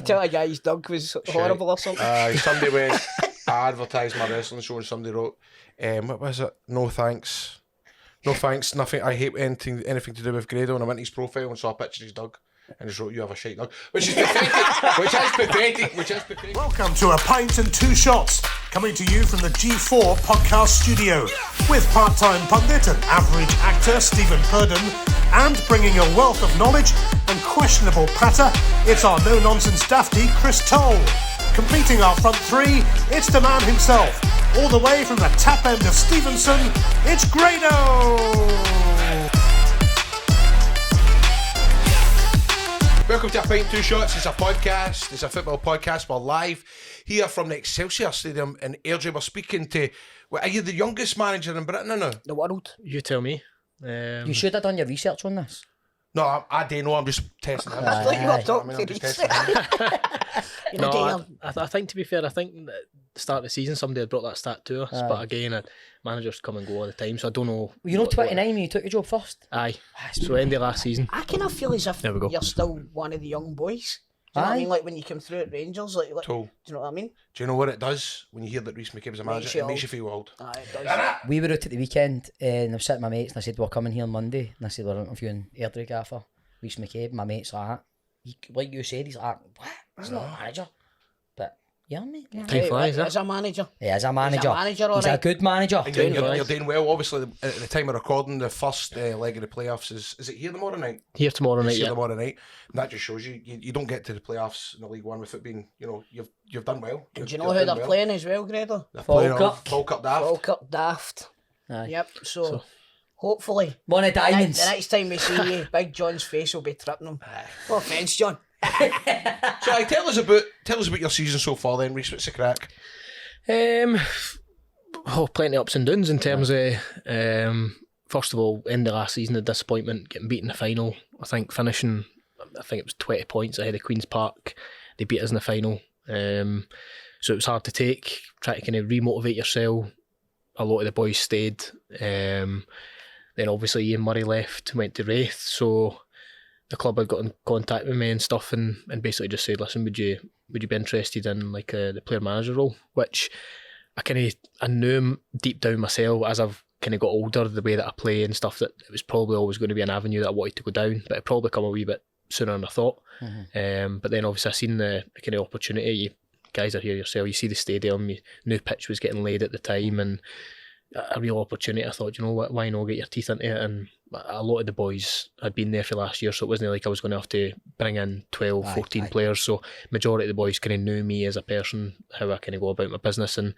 tell a guy his dog was horrible or something? Somebody went, I advertised my wrestling show and somebody wrote, what was it? No thanks. No thanks, nothing. I hate anything to do with Grado. And I went to his profile and saw a picture of his dog. And just wrote, you have a shite dog. Which is pathetic. Which is pathetic. Welcome to A Pint and Two Shots, coming to you from the G4 podcast studio, with part-time pundit and average actor Stephen Purden, and bringing a wealth of knowledge and questionable patter, it's our no-nonsense dafty Chris Toll. Completing our front three, it's the man himself, all the way from the tap end of Stevenson, it's Grado! Welcome to A Pint and Two Shots. It's a podcast. It's a football podcast. We're live here from the Excelsior Stadium in Airdrie. We're speaking to... are you the youngest manager in Britain or no? The world. You tell me. You should have done your research on this. No, I don't know. I'm just testing him. I thought you were talking to research. I think, to be fair, I think at the start of the season somebody had brought that stat to us, but again, managers come and go all the time, so I don't know. Well, you know, 29 when you took your job first? Aye, so end of last season. I kind of feel as if you're still one of the young boys. Do you know what I mean? Like when you come through at Rangers, like do you know what I mean? Do you know what it does when you hear that Rhys McCabe's a manager? It makes you feel old. Aye, it does. We were out at the weekend and I was sitting with my mates and I said, we're coming here on Monday. And I said, we're interviewing Airdrie gaffer, Rhys McCabe. My mate's like, like you said, he's like, what? He's not a manager. But yeah, mate. Time flies, He's a manager. Yeah, he's a manager. He's a good manager. And you're doing well. Obviously, at the time of recording, the first leg of the playoffs is it here tomorrow night? Here tomorrow night, Here tomorrow night. And that just shows you don't get to the playoffs in the League One with it being, you've done well. Do you know who they're playing as well, Grado? They're playing Fall Cup Daft. Fall Cup Daft. Aye. Yep, so hopefully one of diamonds. The next time we see you, Big John's face will be tripping him. No offence, John. So tell us about your season so far then, Rhys. What's the crack? Plenty of ups and downs in terms of first of all, end of last season, the disappointment, getting beat in the final. I think finishing, it was 20 points ahead of Queen's Park. They beat us in the final, so it was hard to take. Try to kind of remotivate yourself. A lot of the boys stayed. Then obviously Ian Murray left, went to Wraith, so the club had got in contact with me and stuff, and basically just said, listen, would you be interested in like the player manager role? Which I knew deep down myself as I've kind of got older, the way that I play and stuff, that it was probably always going to be an avenue that I wanted to go down, but it probably come a wee bit sooner than I thought. But then obviously I seen the kind of opportunity. You guys are here yourself, you see the stadium, new pitch was getting laid at the time, and a real opportunity. I thought, you know what, why not get your teeth into it? And a lot of the boys had been there for last year, so it wasn't like I was going to have to bring in 12, 14 players. So majority of the boys kind of knew me as a person, how I kind of go about my business, and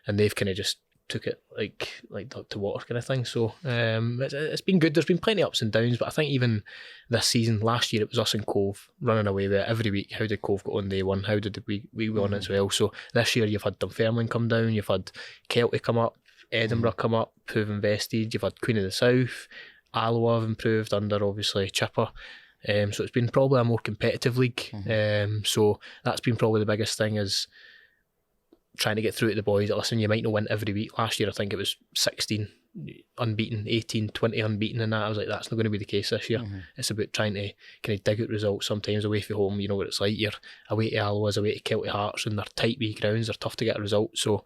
they've kind of just took it like duck to water kind of thing. So it's been good. There's been plenty of ups and downs, but I think even this season, last year, it was us and Cove running away with it every week. How did Cove go on day one? How did we won as well? So this year you've had Dunfermline come down, you've had Kelty come up, Edinburgh come up, who've invested, you've had Queen of the South, Alloa have improved under obviously Chipper, so it's been probably a more competitive league. So that's been probably the biggest thing, is trying to get through to the boys. Listen, you might not win every week. Last year I think it was 16 unbeaten, 18, 20 unbeaten, and that I was like, that's not going to be the case this year. It's about trying to kind of dig out results sometimes away from home. You know what it's like, you're away to Alloa's, away to Kelty Hearts, and they're tight wee grounds, they're tough to get a result. So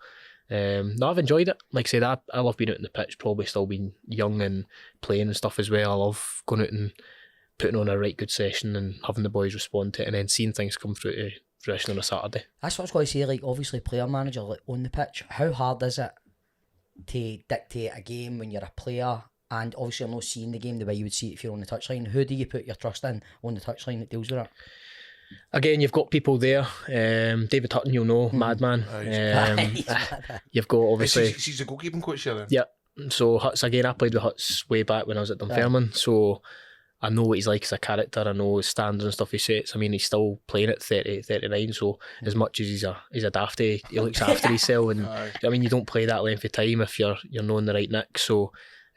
no, I've enjoyed it. Like I said, I love being out on the pitch, probably still being young and playing and stuff as well. I love going out and putting on a right good session and having the boys respond to it, and then seeing things come through to fruition on a Saturday. That's what I was going to say, like obviously player manager, like on the pitch, how hard is it to dictate a game when you're a player? And obviously I'm not seeing the game the way you would see it if you're on the touchline. Who do you put your trust in on the touchline that deals with it? Again, you've got people there. David Hutton, you'll know, madman. You've got obviously. He's a goalkeeping coach here then. Yeah. So Huts again. I played with Huts way back when I was at Dunfermline. So I know what he's like as a character. I know his standards and stuff he sets. I mean, he's still playing at 30, 39. So as much as he's a dafty, he looks after himself. And I mean, you don't play that length of time if you're knowing the right nick. So.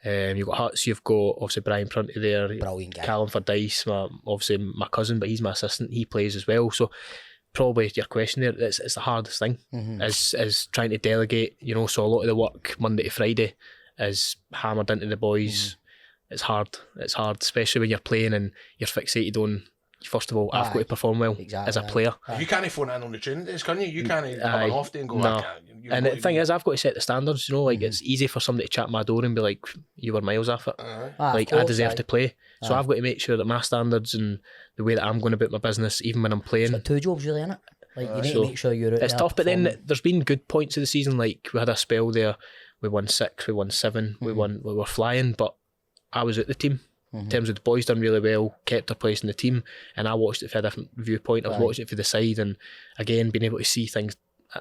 You've got Huts, you've got obviously Brian Prunty there, brilliant guy. Calum Fordyce, obviously my cousin, but he's my assistant, he plays as well. So probably your question there, it's the hardest thing, is trying to delegate, so a lot of the work Monday to Friday is hammered into the boys. It's hard, especially when you're playing and you're fixated on first of all, I've got to perform well as a player. You can't phone in on the training days, can you? You can't have an off day and go, no. And the thing is, I've got to set the standards, you know, like it's easy for somebody to chat my door and be like, you were miles off it. Like, I deserve to play. So I've got to make sure that my standards and the way that I'm going about my business, even when I'm playing. It's like 2 jobs really, innit? Like, you need to make sure you're out It's there tough, but performing. then there's been good points of the season. Like, we had a spell there, we won 6, we won 7, we were flying, but I was at the team. In terms of the boys done really well, kept their place in the team, and I watched it from a different viewpoint. I was watching it from the side, and again, being able to see things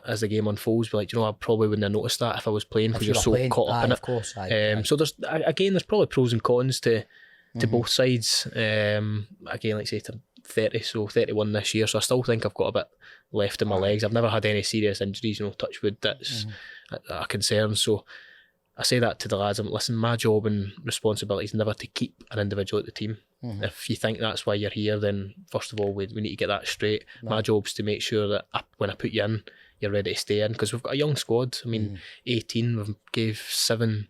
as the game unfolds, be like, you know, I probably wouldn't have noticed that if I was playing, because you're so caught up in it. Of course, so there's probably pros and cons to both sides. Again, like I say, to 30, so 31 this year, so I still think I've got a bit left in my legs. I've never had any serious injuries, you know, touch wood, that's a concern. So I say that to the lads, listen, my job and responsibility is never to keep an individual at the team. If you think that's why you're here, then first of all, we need to get that straight. My job's to make sure that when I put you in, you're ready to stay in, because we've got a young squad. I mean, 18, we've gave 7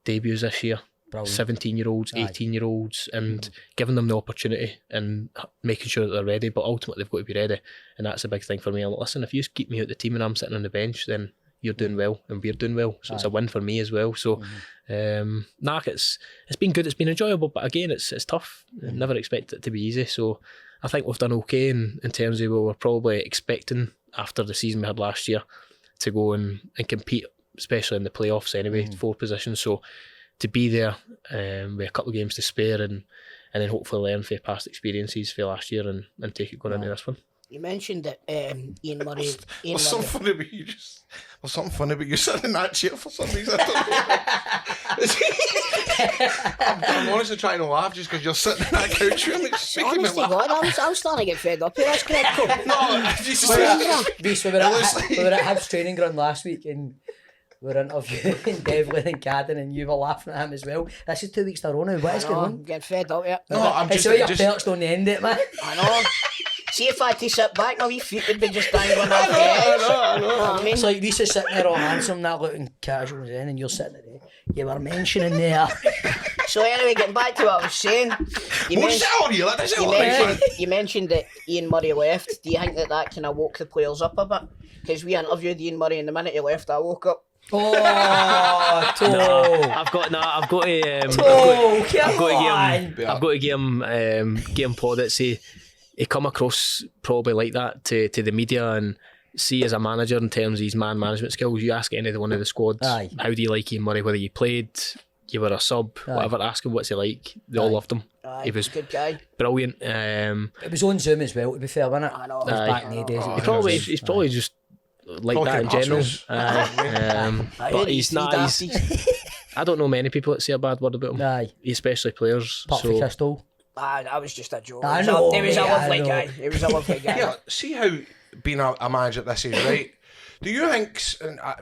debuts this year. 17-year-olds, 18-year-olds, and giving them the opportunity and making sure that they're ready, but ultimately they've got to be ready, and that's a big thing for me. I'm like, listen, if you keep me out the team and I'm sitting on the bench, then you're doing well and we're doing well, so it's a win for me as well. So it's been good, it's been enjoyable, but again, it's tough. I never expected it to be easy, so I think we've done okay in terms of what we're probably expecting after the season we had last year to go and compete, especially in the playoffs anyway, 4 positions. So to be there with a couple of games to spare and then hopefully learn from past experiences for last year and take it going into this one. You mentioned that Ian Murray. There's something funny about you sitting in that chair for some reason. I don't know. I'm honestly trying to laugh just because you're sitting in that couch with me. It's making me laugh. God, I'm starting to get fed up here. That's correct. No, we were at Hibs training ground last week and we were interviewing Devlin and Cadden, and you were laughing at him as well. This is 2 weeks in a row now. What is going on? I'm getting fed up here. No, I'm it's just... how you're perched on the end of it, man. I know. See, if I had to sit back, my wee feet would be just dangling off the edge. I know. It's like Rhys is sitting there all handsome, that looking casual, and you're sitting there. You were mentioning there. So anyway, getting back to what I was saying. You mentioned that Ian Murray left. Do you think that kind of woke the players up a bit? Because we interviewed Ian Murray, and the minute he left, I woke up. Oh, Toe. I've got to give him plaudits. He come across probably like that to the media, and see as a manager in terms of his man management skills. You ask any of one of the squads, how do you like Ian Murray, whether you played, you were a sub, whatever, ask him what's he like. They all loved him. He was a good guy. Brilliant. It was on Zoom as well, to be fair, wasn't it? I know. It was back in the days. He's probably just like that in general. But he's nice. I don't know many people that say a bad word about him, especially players. Apart from Crystal. That was just a joke. I know. He was a lovely guy. He was a lovely guy. Yeah, see how being a manager at this age, right? Do you think, and I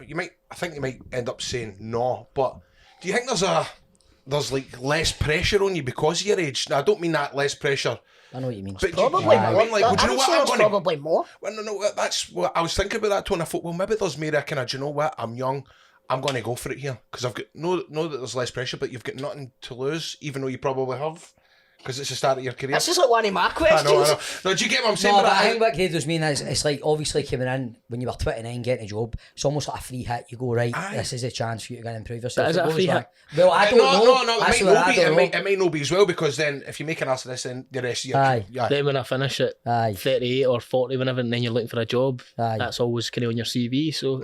think you might end up saying no, but do you think there's like less pressure on you because of your age? Now, I don't mean that less pressure. I know what you mean. But probably more. I mean, like, well, do you know what? Probably more. Well, no, that's what I was thinking about that tone. I thought, well, maybe there's more kind of, do you know what? I'm young. I'm going to go for it here because I've got know that there's less pressure, but you've got nothing to lose, even though you probably have. Because it's the start of your career. This is like one of my questions. I know. No, do you get what I'm saying? No, but I think what Grado's mean is, it's like obviously coming in when you were 29 getting a job, it's almost like a free hit. You go, right, this is a chance for you to go and improve yourself. Is it a free hit? Well, I don't know. No, it might not be as well, because then if you make an ass of this, then the rest of your Then when I finish at 38 or 40, whenever, and then you're looking for a job, that's always kind of on your CV. So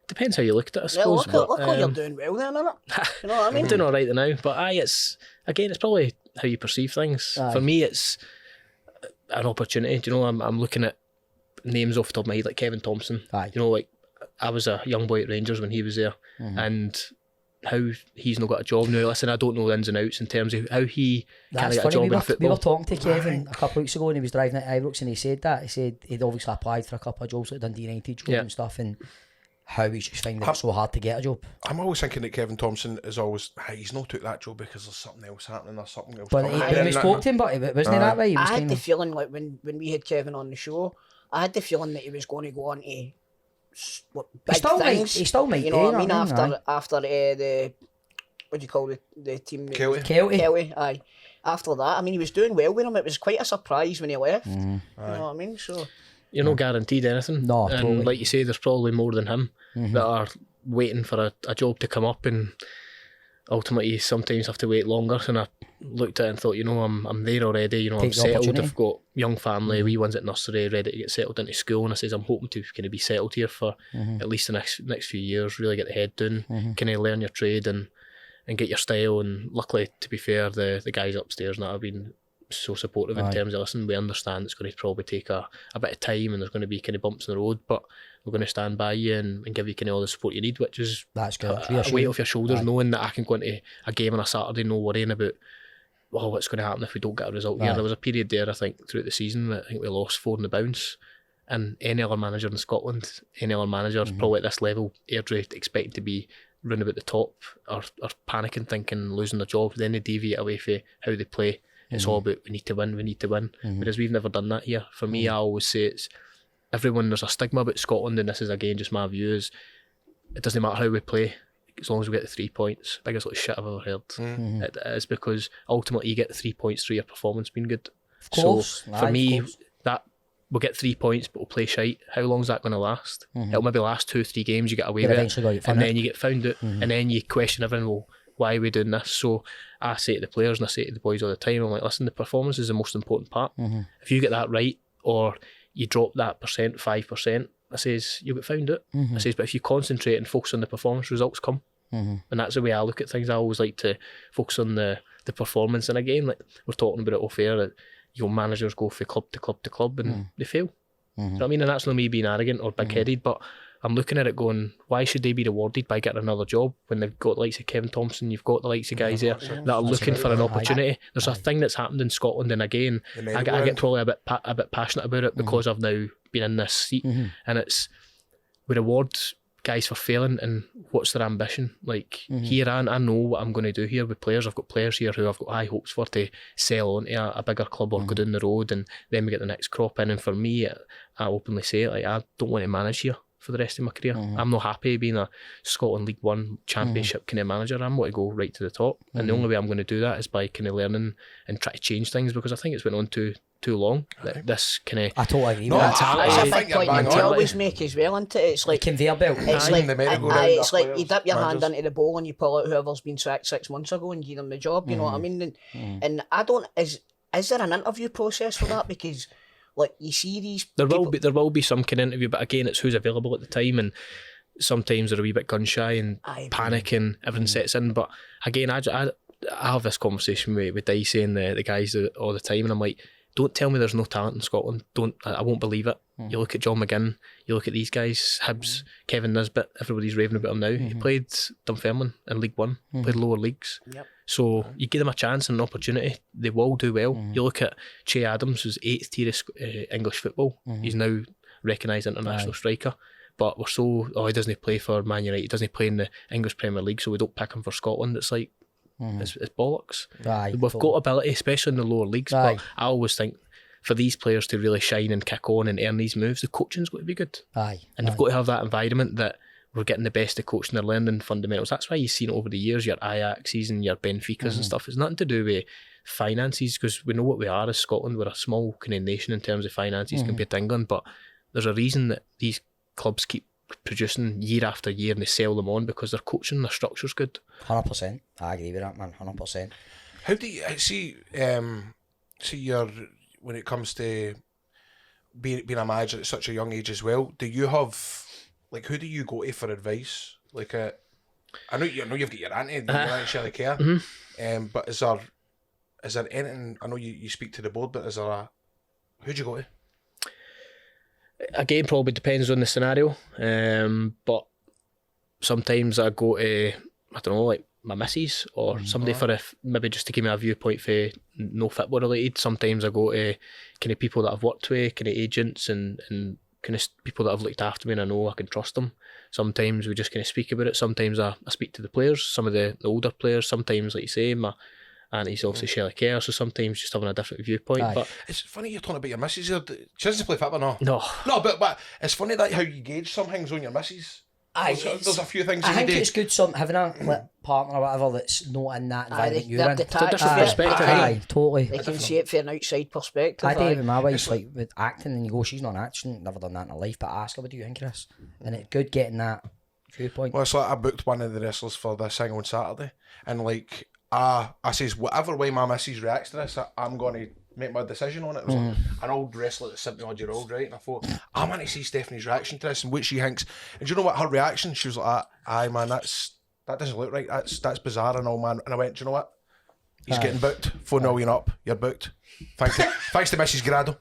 depends how you look at it, I suppose. Look what you're doing well then, isn't it? You know what I mean? I'm doing all right now, but it's probably how you perceive things. For me, it's an opportunity. Do you know, I'm looking at names off the top of my head, like Kevin Thompson. You know, like I was a young boy at Rangers when he was there, and how he's not got a job now. Listen, I don't know the ins and outs in terms of how he kind of got a job in football. We were talking to Kevin a couple of weeks ago, and he was driving at Ibrox, and he said that. He said he'd obviously applied for a couple of jobs, like Dundee United jobs and stuff, and how he's just finding it so hard to get a job. I'm always thinking that Kevin Thompson is always, he's not took that job because there's something else happening or something else. But we spoke to him, but wasn't he that way? I had the feeling, like when we had Kevin on the show, I had the feeling that he was going to go on to big things. He still might. You know what I mean? After the what do you call the team? Kelty. Aye. after that, I mean, he was doing well with him. It was quite a surprise when he left. You know what I mean? So You're not guaranteed anything. No, and totally. like you say, there's probably more than him that are waiting for a job to come up, and ultimately you sometimes have to wait longer. And I looked at it and thought, I'm there already. Take I'm the settled. opportunity. I've got young family, wee ones at nursery, ready to get settled into school. And I says I'm hoping to kind of be settled here for at least the next few years. Really get the head down, kind of learn your trade and get your style. And luckily, to be fair, the guys upstairs and that have been so supportive in terms of, listen, we understand it's going to probably take a bit of time and there's going to be kind of bumps in the road, but we're going to stand by you and give you kind of all the support you need, which is That's good. a weight off your shoulders, knowing that I can go into a game on a Saturday, no worrying about what's going to happen if we don't get a result here. There was a period there, I think, throughout the season that I think we lost 4 in the bounce, and any other manager in Scotland, any other manager probably at this level, Airdrie, expecting to be round about the top or panicking, thinking losing their job, then they deviate away from how they play. It's all about we need to win. Whereas we've never done that here. For me, I always say it's everyone, there's a stigma about Scotland, and this is again just my view, is it doesn't matter how we play as long as we get the 3 points. Biggest little shit I've ever heard. It is because ultimately you get the 3 points through your performance being good. Of course. So for me, that we'll get 3 points but we'll play shite. How long's that going to last? It'll maybe last 2-3 games, you get away with it, and then you get found out, and then you question everyone, well, why are we doing this? So I say to the players and I say to the boys all the time, I'm like, listen, the performance is the most important part. If you get that right, or you drop that 5%, I says, you'll get found out. I says, but if you concentrate and focus on the performance, results come. And that's the way I look at things. I always like to focus on the performance. And again, like we're talking about it off air, that managers go from club to club to club and they fail. You know what I mean? And that's not me being arrogant or big-headed, but I'm looking at it going, why should they be rewarded by getting another job when they've got the likes of Kevin Thompson, you've got the likes of guys there that are looking for an opportunity. There's a thing that's happened in Scotland, and again, I get probably a bit passionate about it because I've now been in this seat, and it's, we reward guys for failing, and what's their ambition? Like here, I know what I'm going to do here with players. I've got players here who I've got high hopes for to sell on to a bigger club or go down the road, and then we get the next crop in. And for me, I openly say it, like, I don't want to manage here for the rest of my career. I'm not happy being a Scotland League One Championship kind of manager. I'm going to go right to the top, and the only way I'm going to do that is by kind of learning and try to change things, because I think it's went on too long. This kind of I totally agree No, with That's that. a big point you always make as well, isn't it? It's like Conveyor belt. it's Aye, like the merry-go-round it's of like you players, dip your hand managers. into the bowl and you pull out whoever's been sacked 6 months ago and give them the job. You know what I mean? And I don't. Is there an interview process for that? Because like you see these there people, will be some kind of interview, but again, it's who's available at the time, and sometimes they're a wee bit gun shy and panic and everything sets in. But again, I have this conversation with Dicey and the guys all the time, and I'm like, don't tell me there's no talent in Scotland. I won't believe it. You look at John McGinn, you look at these guys, Hibs, Kevin Nisbet, everybody's raving about him now. He played Dunfermline in League One, played lower leagues. So you give them a chance and an opportunity, they will do well. You look at Che Adams, who's 8th tier of English football. He's now recognised international striker. But we're so, he doesn't play for Man United, he doesn't play in the English Premier League, so we don't pick him for Scotland. It's like, it's bollocks. We've got ability, especially in the lower leagues, but I always think for these players to really shine and kick on and earn these moves, the coaching's got to be good. And they've got to have that environment that we're getting the best of coaching, they're learning fundamentals. That's why you've seen over the years your Ajaxes and your Benficas and stuff. It's nothing to do with finances, because we know what we are as Scotland. We're a small kind of nation in terms of finances compared to England, but there's a reason that these clubs keep producing year after year and they sell them on, because their coaching, their structure's good. 100%. I agree with that, man. 100%. How do you see your, when it comes to being a manager at such a young age as well, do you have, like, who do you go to for advice? Like, I know you've got your auntie, your auntie Shelley Kerr, but is there anything, I know you speak to the board, but is there who do you go to? Again, probably depends on the scenario, but sometimes I go to, I don't know, like my missus or somebody for maybe just to give me a viewpoint for no football related. Sometimes I go to kind of people that I've worked with, kind of agents and kind of people that have looked after me and I know I can trust them. Sometimes we just kind of speak about it. Sometimes I speak to the players, some of the older players. Sometimes, like you say, my auntie's obviously Shelley Kerr, so sometimes just having a different viewpoint. But it's funny you're talking about your missus here. She doesn't play football, no. No, but it's funny that how you gauge some things on your missus. There's a few things I you think do. it's good having a partner or whatever that's not in that environment you're in. It's a different perspective. Aye, totally. They can see it from an outside perspective. I do it with my wife, like with acting, and you go, she's not an actor, never done that in her life, but I ask her, what do you think, Chris? And it's good getting that viewpoint. Well, it's like I booked one of the wrestlers for this thing on Saturday, and like I says, whatever way my missus reacts to this, I'm going to make my decision on it. It was like an old wrestler that's 70-odd-year-old, right? And I thought, I want to see Stephanie's reaction to this and what she thinks. And do you know what her reaction? She was like, aye man, that doesn't look right. That's bizarre and all, man. And I went, do you know what? He's getting booked. 4 million up. You're booked. Thanks to Mrs. Grado.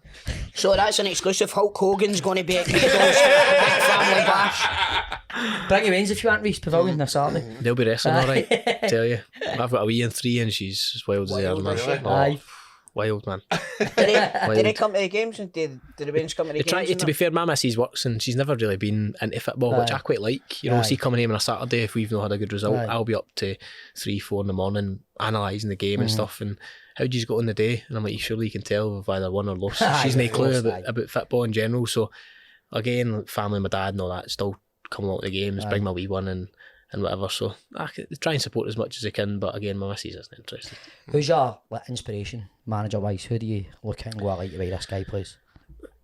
So that's an exclusive. Hulk Hogan's going to be at Grado's big family bash. Bring your wins if you want, Rhys Pavilion this Saturday. They'll be wrestling alright, tell you. I've got a wee in 3 and she's as wild as they are, man. Really? Aye. Wild, man. Do they come to the games? And do the Waynes come to the games? To be fair, my missus works and she's never really been into football, which I quite like. You know, see coming home on a Saturday if we've not had a good result, I'll be up to 3-4 in the morning analysing the game and stuff. And how do you go on the day? And I'm like, surely you can tell if either won or lost. She's no clue about football in general. So again, family, my dad and all that, still come along to the games, bring my wee one and whatever. So I try and support as much as I can, but again, my missus isn't interested. Who's your inspiration, manager wise? Who do you look at and go, I like the way this guy plays?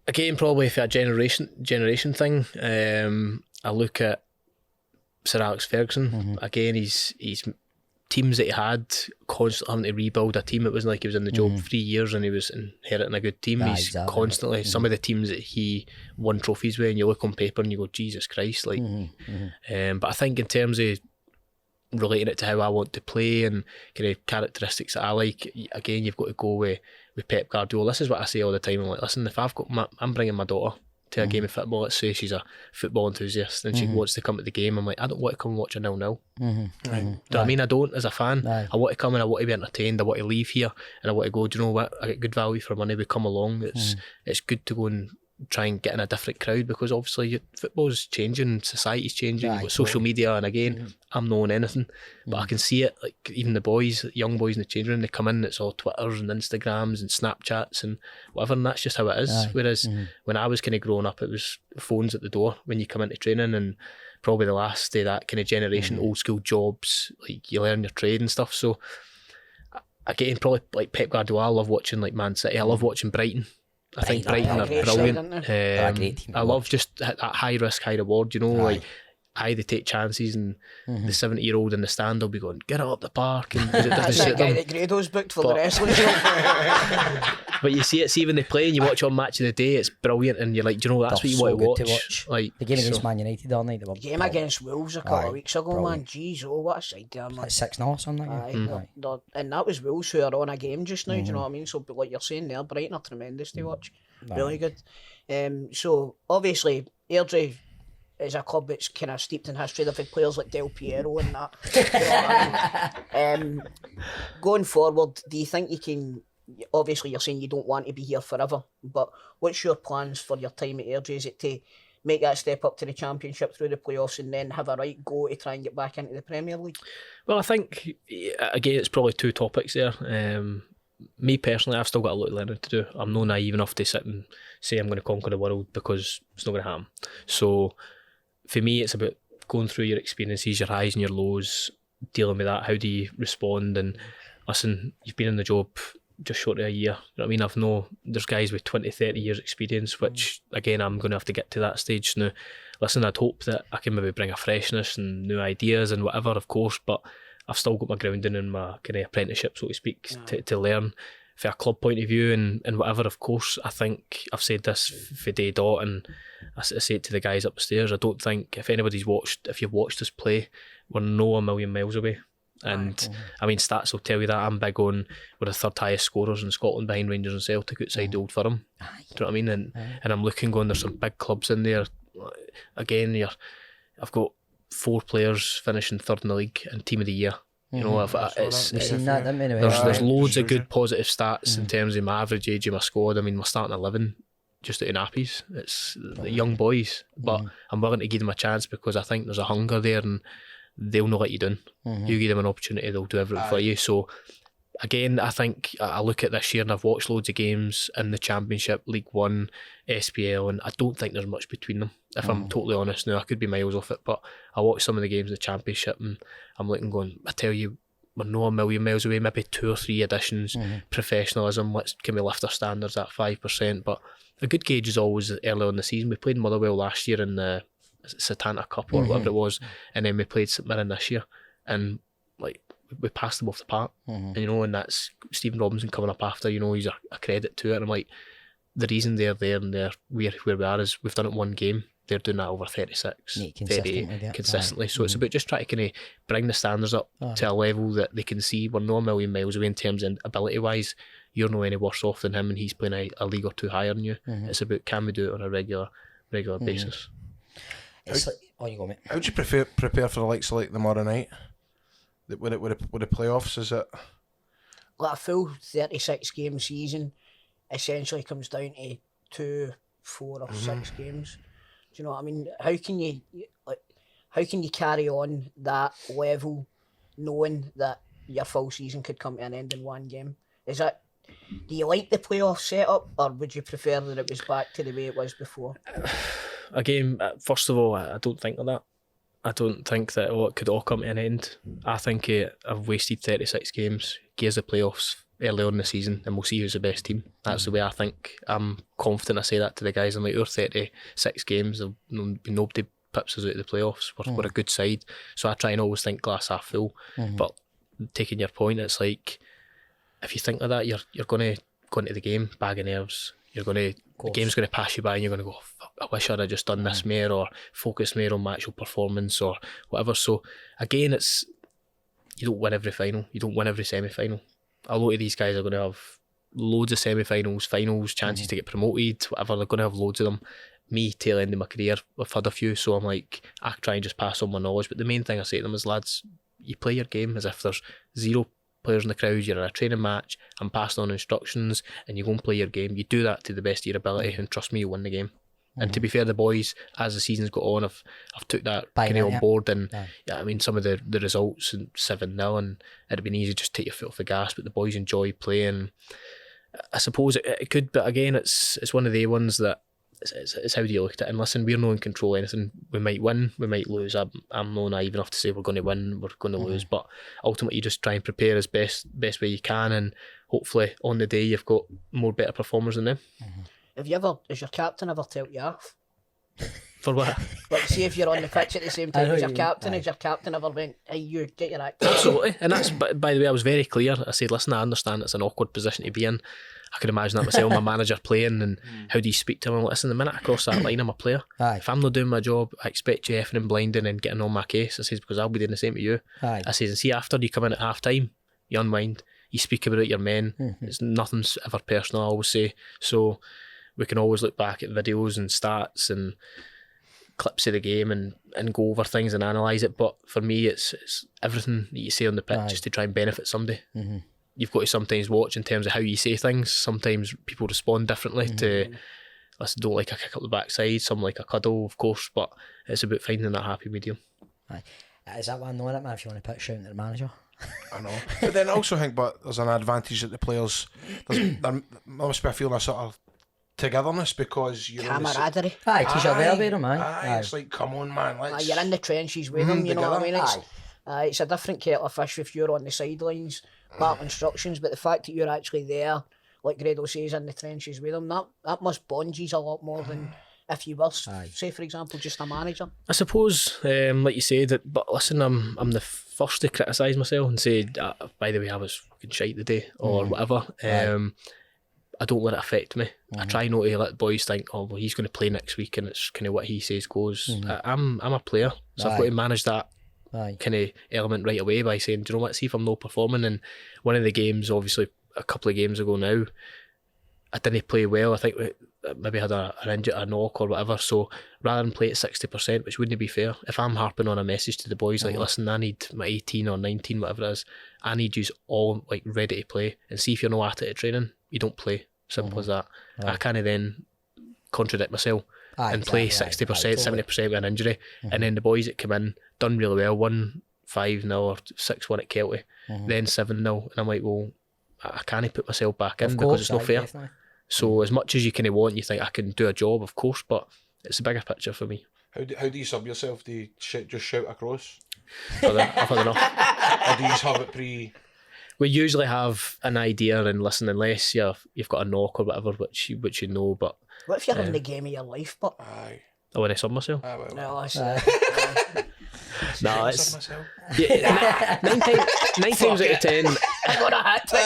Again, probably for a generation thing, I look at Sir Alex Ferguson. Again, he's teams that he had constantly having to rebuild a team. It wasn't like he was in the job 3 years and he was inheriting a good team. He's exactly. Constantly some of the teams that he won trophies with, and you look on paper and you go, Jesus Christ, like. But I think in terms of relating it to how I want to play and kind of characteristics that I like, again, you've got to go with Pep Guardiola. This is what I say all the time. I'm like, listen, if I'm bringing my daughter to a game of football, let's say she's a football enthusiast and she wants to come to the game, I'm like, I don't want to come and watch a 0-0. Do you know what I mean? I don't, as a fan. I want to come and I want to be entertained. I want to leave here and I want to go, do you know what, I get good value for money, we come along. It's good to go and try and get in a different crowd, because obviously football's changing, society's changing, you've got social media, and again, I'm not on anything, but I can see it, like even the boys, young boys in the changing room, they come in, it's all Twitters and Instagrams and Snapchats and whatever, and that's just how it is. Whereas when I was kind of growing up, it was phones at the door when you come into training, and probably the last of that kind of generation, old school jobs, like you learn your trade and stuff. So again, probably like Pep Guardiola, I love watching like Man City, I love watching Brighton. I think Brighton are brilliant. They're a great team. I love just that high risk, high reward, you know, like they take chances, and the 70-year-old in the stand will be going, get it up the park, and it doesn't suit guy them. that Grado's booked for the wrestling show. But you see when they play and you watch on Match of the Day, it's brilliant, and you're like, do you know, that's They're what you so want good to to watch. Like the game against Man United the other night, Game against Wolves a couple of weeks ago, man. Jeez, what a side there, man. like 6-0 or something. And that was Wolves who are on a game just now, do you know what I mean? So like you're saying there, Brighton are tremendous to watch. Really good. So obviously Airdrie is a club that's kind of steeped in history. They've had players like Del Piero and that. You know what I mean? Going forward, do you think you can, obviously you're saying you don't want to be here forever, but what's your plans for your time at Airdrie? Is it to make that step up to the Championship through the playoffs and then have a right go to try and get back into the Premier League? Well, I think, again, it's probably two topics there. Me personally, I've still got a lot of learning to do. I'm not naive enough to sit and say I'm going to conquer the world, because it's not going to happen. So for me, it's about going through your experiences, your highs and your lows, dealing with that. How do you respond? And listen, you've been in the job just short of a year. You know what I mean? There's guys with 20, 30 years experience, which again, I'm going to have to get to that stage now. Listen, I'd hope that I can maybe bring a freshness and new ideas and whatever, of course, but I've still got my grounding in my kind of apprenticeship, so to speak, to learn from a club point of view and whatever. Of course, I think I've said this for day dot, and I say it to the guys upstairs. I don't think if you've watched us play, we're no a million miles away. And I mean, stats will tell you that. I'm big on we're the third highest scorers in Scotland behind Rangers and Celtic outside the Old Firm. Do you know what I mean? And I'm looking going, there's some big clubs in there. Again, I've got 4 players finishing third in the league and team of the year. You know, there's loads of good positive stats in terms of my average age of my squad. I mean, we're starting 11 just out of nappies. It's the young boys, but I'm willing to give them a chance because I think there's a hunger there and they'll not let you down. You give them an opportunity, they'll do everything for you. So again, I think I look at this year and I've watched loads of games in the Championship, League One, SPL, and I don't think there's much between them. If I'm totally honest now, I could be miles off it, but I watched some of the games in the Championship and I'm looking going, I tell you, we're not a million miles away, maybe 2 or 3 additions, professionalism, can we lift our standards at 5%, but a good gauge is always early on in the season. We played Motherwell last year in the Satanta Cup or whatever it was, and then we played St Mirren this year, and like we passed them off the park, and and that's Stephen Robinson coming up after, he's a credit to it, and I'm like, the reason they're there and they're where we are is we've done it one game. They're doing that over 36, 38 consistently. So it's about just trying to kind of bring the standards up to a level that they can see we're not a million miles away in terms of ability-wise. You're no any worse off than him and he's playing a league or 2 higher than you. It's about, can we do it on a regular basis? It's you go, mate. How would you prepare for the likes of like tomorrow night? With the playoffs, is it? Like a full 36 game season essentially comes down to 2, 4 or 6 games. Do you know what I mean? How can you carry on that level knowing that your full season could come to an end in one game? Do you like the playoff setup, or would you prefer that it was back to the way it was before? Again, first of all, I don't think of that. I don't think that it could all come to an end. I think I've wasted 36 games, gears the playoffs early on in the season, and we'll see who's the best team. That's the way I think. I'm confident I say that to the guys. I'm like, we're 36 games, nobody pips us out of the playoffs. We're a good side. So I try and always think glass half full. But taking your point, it's like, if you think of that, you're going to go into the game, bag of nerves. The game's going to pass you by and you're going to go, oh, fuck, I wish I'd have just done this more, or focused more on my actual performance or whatever. So again, you don't win every final, you don't win every semi-final. A lot of these guys are going to have loads of semi-finals, finals, chances to get promoted, whatever. They're going to have loads of them. Me, tail end of my career, I've had a few, so I'm like, I try and just pass on my knowledge. But the main thing I say to them is, lads, you play your game as if there's 0 players in the crowd, you're in a training match, I'm passing on instructions, and you go and play your game. You do that to the best of your ability, and trust me, you win the game. And to be fair, the boys, as the season's got on, I've took that kind of on board, and I mean, some of the results, 7-0, and it'd have been easy to just take your foot off the gas, but the boys enjoy playing. I suppose it could, but again, it's one of the ones that it's how do you look at it? And listen, we're not in control of anything. We might win, we might lose. I'm not naive enough to say we're going to win, we're going to lose, but ultimately you just try and prepare as best way you can, and hopefully on the day you've got better performers than them. Has your captain ever told you off? For what? Like, see if you're on the pitch at the same time as your captain. Has your captain ever went, hey, you, get your act? Absolutely. And that's, by the way, I was very clear. I said, listen, I understand it's an awkward position to be in. I could imagine that myself, my manager playing, and how do you speak to him? Listen, the minute I cross that line, I'm a player. If I'm not doing my job, I expect you effing and blinding and getting on my case. I says, because I'll be doing the same to you. I says, and see, after you come in at half time, you unwind, you speak about your men. It's nothing's ever personal, I always say. So we can always look back at videos and stats and clips of the game and go over things and analyse it. But for me, it's everything that you say on the pitch just to try and benefit somebody. You've got to sometimes watch in terms of how you say things. Sometimes people respond differently to, listen, don't like a kick up the backside, some like a cuddle, of course, but it's about finding that happy medium. Is that one knowing it, man, if you want to pitch shouting at the manager? I know. But then I also think there's an advantage that the players, there must be a feeling of sort of togetherness, because you're camaraderie. Because you're there with them, it's like, come on, man, let's... you're in the trenches with them, you know what I mean? It's a different kettle of fish if you're on the sidelines, back instructions, but the fact that you're actually there, like Grado says, in the trenches with them, that must bond you a lot more than if you were, say for example, just a manager. I suppose, like you said, but listen, I'm the first to criticise myself and say, by the way, I was fucking shite today, or whatever. I don't let it affect me. I try not to let boys think, oh, well, he's going to play next week and it's kind of what he says goes. I'm a player, so I've got to manage that kind of element right away by saying, do you know what, see if I'm not performing. And one of the games, obviously a couple of games ago now, I didn't play well. I think we maybe had an injury, a knock or whatever, so rather than play at 60%, which wouldn't be fair, if I'm harping on a message to the boys like, listen, I need my 18 or 19, whatever it is, I need you all like ready to play, and see if you're not at it at training, you don't play. Simple as that. I can't then contradict myself and play 60%, 70% with an injury, and then the boys that come in, done really well, won 5-0 or 6-1 at Kelty, then 7-0, and I'm like, well, I can't put myself back in Of because course, it's not aye, fair. definitely. So as much as you kind of want, you think I can do a job, of course, but it's a bigger picture for me. How do you sub yourself? Do you just shout across? I've had enough. Or do you just have it pre... We usually have an idea and listen, unless you've got a knock or whatever, which you know, but What if you're in the game of your life, but... Aye. I want to sub myself. Aye, well, No, that's No, sub it's myself. nine times out of 10. I got a hat trick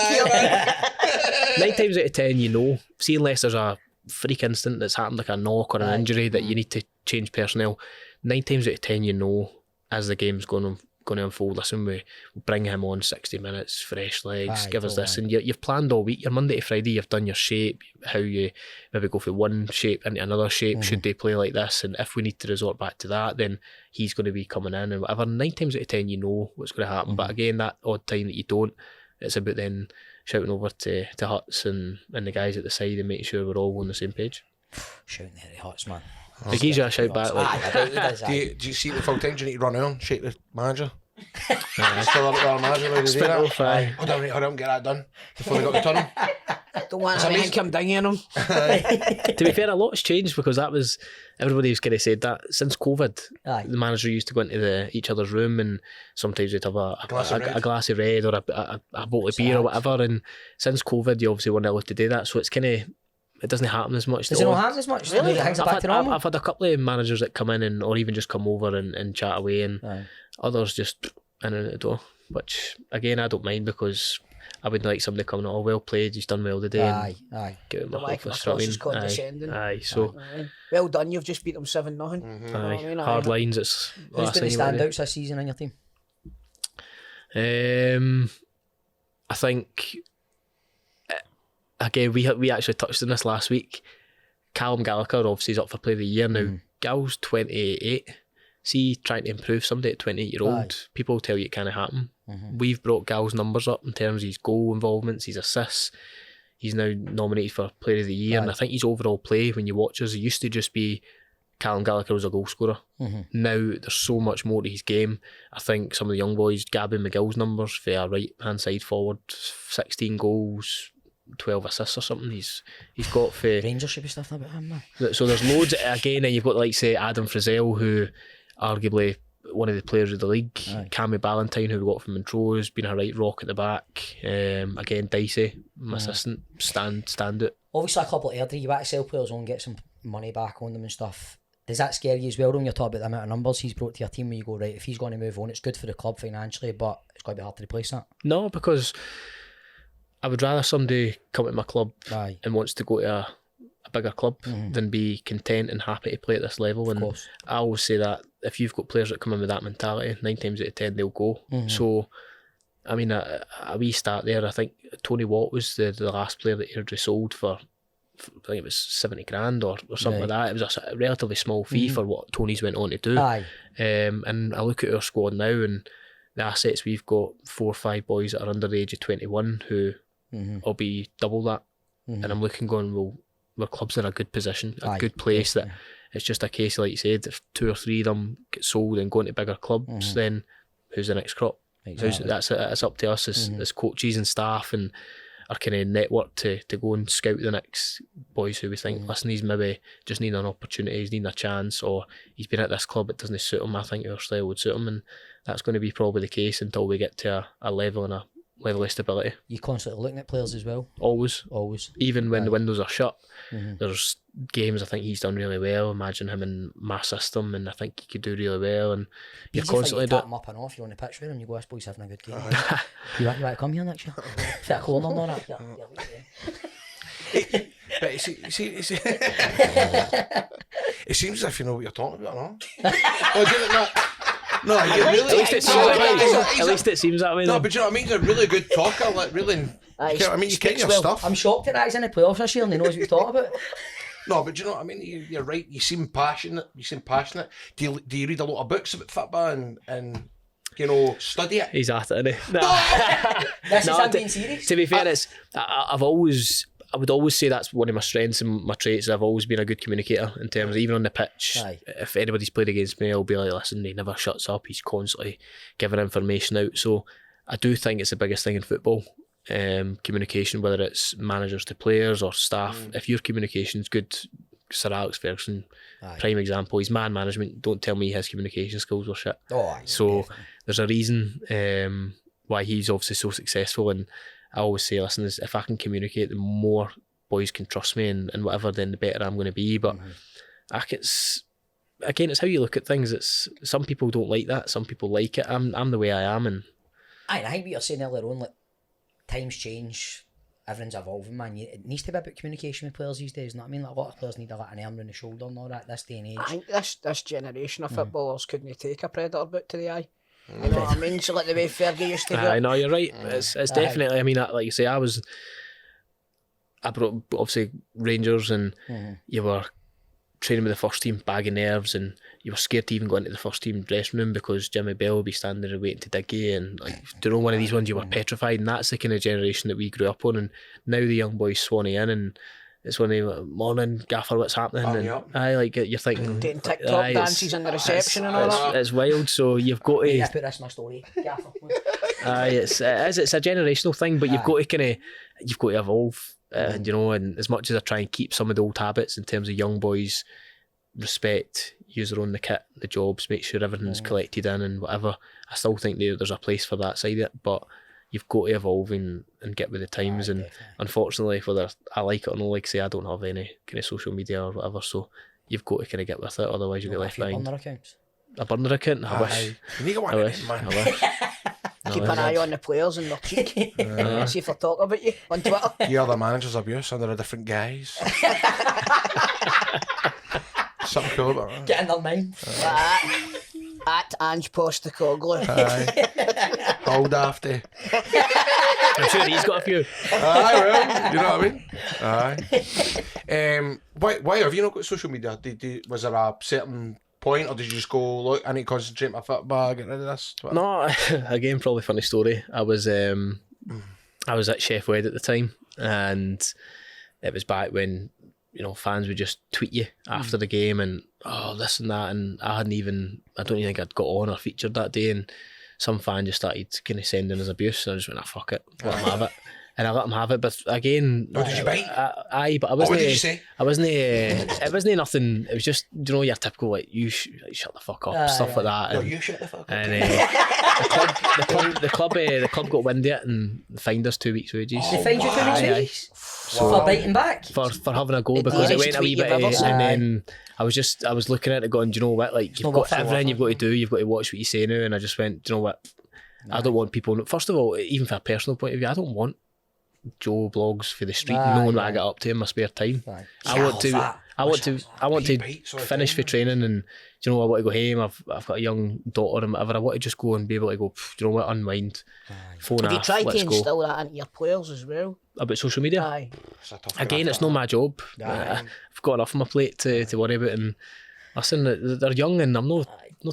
here. 9 times out of 10, you know. See, unless there's a freak incident that's happened, like a knock or an injury that you need to change personnel, 9 times out of 10, you know, as the game's going to unfold, listen, we'll bring him on 60 minutes, fresh legs, Aye, give us this. totally. And you've planned all week. Your Monday to Friday, you've done your shape, how you maybe go from one shape into another shape. Should they play like this? And if we need to resort back to that, then he's going to be coming in and whatever. 9 times out of 10, you know what's going to happen. But again, that odd time that you don't, it's about then shouting over to Huts and the guys at the side and making sure we're all on the same page. Shouting there, the Huts, man. Like he's a shout back like, Aye, I bet he does, Do aye. you see the full time? Do you need to run out and shake the manager? Still up with our manager while they do spit that? off, aye. Hold on, hurry up and get that done before they got the tunnel. Don't want It's anything amazing. come down on him. To be fair, a lot's changed because that was everybody was kind of said that since COVID. Aye. The manager used to go into each other's room and sometimes they'd have a glass of red. glass of red or a bottle of beer or whatever. And since COVID, you obviously weren't allowed to do that, so it's kind of it doesn't happen as much. Does it not happen as much? Really? Things are I've back to had, normal? I've had a couple of managers that come in or even just come over and chat away, and Aye. others just in and out the door. Which again, I don't mind because I would like somebody coming, oh, well played, he's done well today. Aye, aye. Get out of The my like office, across you is know what I mean? condescending. Aye, so Aye. Well done, you've just beat them 7-0. aye, hard lines. It's Who's last been the thing you want to do. standouts this season on your team? I think again we actually touched on this last week. Calum Gallagher obviously is up for Player of the Year now. Gal's 28. See, trying to improve somebody at 28-year-old, Aye. people tell you it can't happen. We've brought Gal's numbers up in terms of his goal involvements, his assists. He's now nominated for Player of the Year, and I think his overall play, when you watch us, it used to just be Calum Gallagher was a goal scorer. Now there's so much more to his game. I think some of the young boys, Gabby McGill's numbers for our right hand side forward, 16 goals, 12 assists or something. He's got for Rangers should be stuff about him, man. so there's loads again, and you've got like say Adam Frizzell, who arguably one of the players of the league. Aye. Cammy Ballantyne, who we got from Montrose, been a right rock at the back. Again, Dicey, my assistant, stand it. Obviously, a couple of Airdrie, you want to sell players on, get some money back on them and stuff. Does that scare you as well when you're talking about the amount of numbers he's brought to your team, where you go, right, if he's going to move on, it's good for the club financially, but it's going to be hard to replace that? No, because I would rather somebody come to my club Aye. and wants to go to a bigger club than be content and happy to play at this level. And course. I always say that if you've got players that come in with that mentality, 9 times out of 10 they'll go. So, I mean, a wee start there. I think Tony Watt was the last player that Airdrie sold for I think it was 70 grand or something like that. It was a relatively small fee for what Tony's went on to do. Aye. And I look at our squad now and the assets we've got, 4 or 5 boys that are under the age of 21 who will be double that. And I'm looking going, well, our club's in a good position, a Aye, good place that it's just a case, like you said, if 2 or 3 of them get sold and go into bigger clubs, then who's the next crop? Exactly. That's up to us as coaches and staff and our kind of network to go and scout the next boys who we think, listen, he's maybe just needing an opportunity, he's needing a chance, or he's been at this club, it doesn't suit him. I think our style would suit him, and that's going to be probably the case until we get to a level and a level of stability. You constantly looking at players as well? Always. Even when the Aye. windows are shut, there's games I think he's done really well. Imagine him in my system, and I think he could do really well. And you're constantly you tap him up and off, you're on the pitch with him, you go, this boy's having a good game. you want to come here next year? Fit a corner and all that? But it seems as if you know what you're talking about, no? Oh, do you not? No, you really. At least it seems that way. At least it seems that way. No, though. but you know what I mean? He's a really good talker, like really. You Aye, know what I mean? You get speaks your well. stuff. I'm shocked that he's in the playoffs this year and he knows what he's talking about. No, but you know what I mean? You're right. You seem passionate. Do you read a lot of books about football and you know, study it? He's at it, isn't he? This is No, him being serious. To be fair, I would always say that's one of my strengths and my traits. I've always been a good communicator in terms of even on the pitch. Aye. If anybody's played against me, I'll be like, listen, he never shuts up. He's constantly giving information out. So I do think it's the biggest thing in football. communication, whether it's managers to players or staff. If your communication's good, Sir Alex Ferguson, prime example, he's man management. Don't tell me his communication skills were shit. So definitely. There's a reason why he's obviously so successful, and I always say, listen, if I can communicate, the more boys can trust me and whatever, then the better I'm going to be. But it's how you look at things. It's some people don't like that, some people like it. I'm the way I am, and I think what you're saying earlier on, like, times change, everything's evolving, man. It needs to be about communication with players these days. You know what I mean? Like, a lot of players need an arm around the shoulder and all that this day and age. I think this generation of footballers couldn't take a predator boot to the eye. You know what I mean? So like the way Fergie used to do I it. know, you're right. It's definitely, I mean, like you say, I brought obviously Rangers, and you were training with the first team, bag of nerves, and you were scared to even go into the first team dressing room because Jimmy Bell would be standing there waiting to dig you, and like, do you know, one of these ones you were petrified, and that's the kind of generation that we grew up on. And now the young boys swanny in, and it's one of the morning gaffer, what's happening, and I like it. You're thinking doing TikTok dances in the reception and all that. It's wild. So you've got to. I put this in my story, gaffer. It's a generational thing, but you've got to evolve. And you know, and as much as I try and keep some of the old habits in terms of young boys, respect, user own the kit, the jobs, make sure everything's collected in and whatever, I still think there's a place for that side of it, but you've got to evolve and get with the times. And unfortunately, whether I like it or not, like I say, I don't have any kind of social media or whatever, so you've got to kind of get with it, otherwise you get left behind. Burner accounts? A burner account? I wish. You need to get one of them, man. I wish. Keep an eye on the players and their cheek. See if they're talking about you on Twitter. You're the manager's abuse under a different guise. Something cool about that. Get in their mind. At Ange Postecoglou. Hold after. I'm sure he's got a few. Aye, well, you know what I mean? Aye. Why have you not got social media? Was there a certain point, or did you just go, look, I need to concentrate my football, get rid of this? No, again, probably funny story. I was at Chef Wed at the time, and it was back when, you know, fans would just tweet you after the game and this and that, and I don't even think I'd got on or featured that day, and some fan just started kind of sending us abuse, and I just went, fuck it, let him have it. And I let him have it, but again, did you bite? Aye, but I wasn't. What did you say? I wasn't. It wasn't nothing. It was just, you know, your typical like you shut the fuck up, stuff like that. No, and, you shut the fuck up. And the club got wind of it and fined us 2 weeks' wages. They fined you 2 weeks' wages for biting back, for having a go, because it went a wee bit, and then I was looking at it going, do you know what? Like, you've got everything you've got to do. You've got to watch what you say now, and I just went, do you know what? I don't want people. First of all, even from a personal point of view, I don't want Joe blogs for the street knowing what I get up to in my spare time. I want to finish for training, and do you know, I want to go home. I've got a young daughter and whatever. I want to just go and be able to go, do you know what, unwind, phone Have you off, tried to let's go. instill that into your players as well? About social media? Aye. Again, it's not my job. I've got enough on my plate to worry about, and listen, they're young and I'm not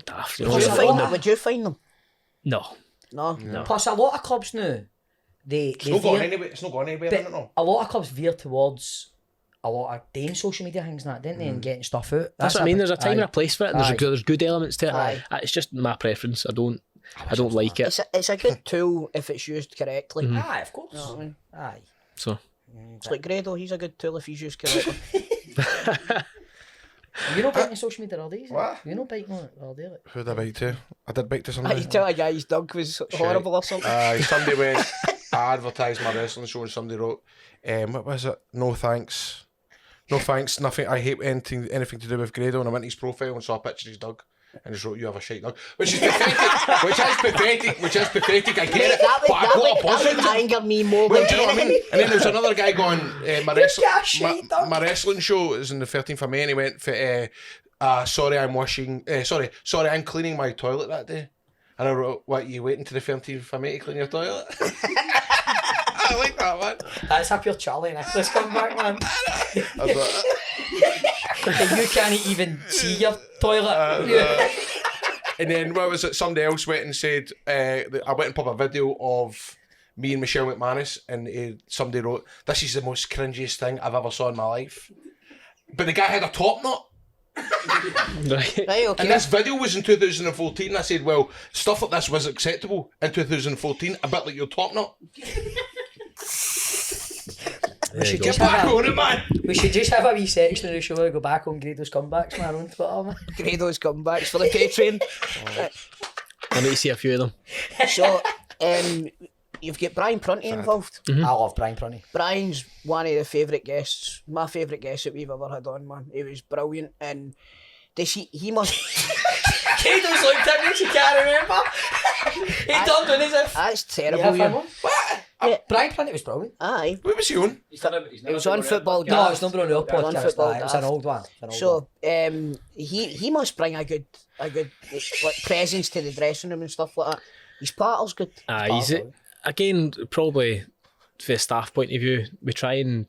daft. You know? Would you find them? No. Plus, a lot of clubs now, It's not going anywhere, I don't know. a lot of clubs veer towards a lot of doing social media things and that, didn't they, and getting stuff out. That's what I mean. There's a time and a place for it, and there's good elements to it. It's just my preference. I don't like it. It's a good tool if it's used correctly. Aye, of course. You know what I mean? Aye. So it's like Grado, he's a good tool if he's used correctly. You're not biting social media all day, is it? What? You're not biting on it all day. Like. Who did I bite to? I did bite to You somebody. tell a guy his dog was horrible or something. Somebody went, I advertised my wrestling show, and somebody wrote, what was it? No thanks, nothing. I hate anything to do with Grado. And I went to his profile and saw a picture of his dog, and just wrote, you have a shite dog, which is pathetic. which is pathetic. I get it, but I got a positive. That would anger me more Well, than do you know what I anything. mean? And then there was another guy going, my wrestling show is on the 13th of May, and he went for, sorry, I'm cleaning my toilet that day. And I wrote, what, you waiting to the 13th of May to clean your toilet? I like that, man. That's a pure Charlie Nicholas come back, man. I was like, You can't even see your toilet. and then what was it? Somebody else went and said, I went and put a video of me and Michelle McManus, and somebody wrote, this is the most cringiest thing I've ever saw in my life. But the guy had a top knot. Right, okay. And this video was in 2014. I said, well, stuff like this was acceptable in 2014, a bit like your top knot. We should Get just back have on it, man. we should just have a wee section of the show where we go back on Grado's comebacks, man, on Twitter, man. Grado's comebacks for the Patreon. I need to see a few of them. So, you've got Brian Prunty involved. I love Brian Prunty. Brian's one of the favourite guests, my favourite guest that we've ever had on, man. He was brilliant, and he must... Grado's looked at me, she can't remember. He done doing as if... That's terrible. Yeah, Yeah. Brian Prunty was brilliant. Aye. What was he on? It was on Football No, Daft. it's not on our It was on podcast. Football It was an Daft. old one. So, he must bring a good like presence to the dressing room and stuff like that. His partner's good. He's again probably from a staff point of view. We try and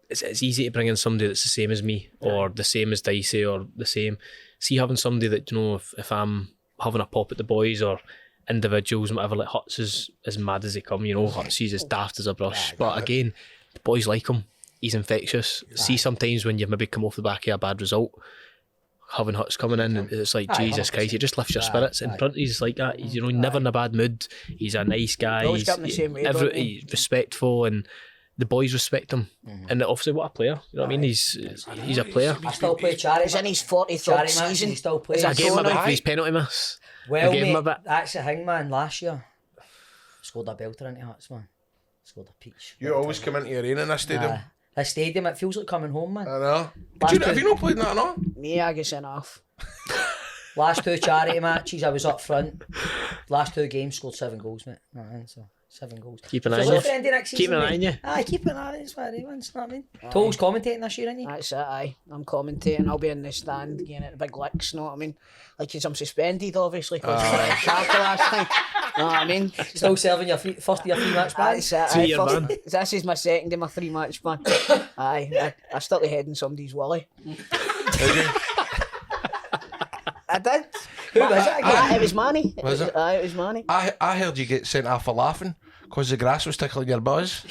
it's easy to bring in somebody that's the same as me or the same as Dicey or the same. See, having somebody that, you know, if I'm having a pop at the boys or individuals and whatever, like Huts is as mad as they come, you know. Huts, he's as daft as a brush, but again, the boys like him. He's infectious. See, sometimes when you maybe come off the back of a bad result, having Huts coming in, and it's like, Jesus Christ, it just lifts your spirits. In front, he's like that. He's, you know, never in a bad mood. He's a nice guy. Always got him the same way, don't he? He's respectful, and the boys respect him. And obviously, what a player. You know what I mean? He's a player. I still play charity. He's in his 43rd Charity match, season. he still plays. Is I gave him a bit Aye. for his penalty miss. Well, I gave him a mate, bit. that's the thing, man. Last year, scored a belter into Huts, man. Scored a peach. You always come into your arena in this stadium. The stadium, it feels like coming home, man. I know. Last Have you not played in that or not? Me, I get sent off. Last 2 charity matches, I was up front. Last 2 games, scored 7 goals, mate. So 7 goals. Keep an eye So on we're you. friendly next Keep season, an eye on mate. you. Aye, keep an eye on it. It's what everyone's, you know what I mean? Toll's commentating this year, isn't he? That's it, aye. I'm commentating. I'll be in the stand getting at the big licks, know what I mean? Like, I'm suspended, obviously, because I got charged the last time. Know what I mean? Still serving your first of your 3 match ban. That's it, aye. 3-year ban. This is my second of my 3-match ban. Aye, I stuck the head in somebody's willy. I did. Who was it again? It was Manny. Was it? Aye, it was Manny. I heard you get sent off for laughing because the grass was tickling your buzz.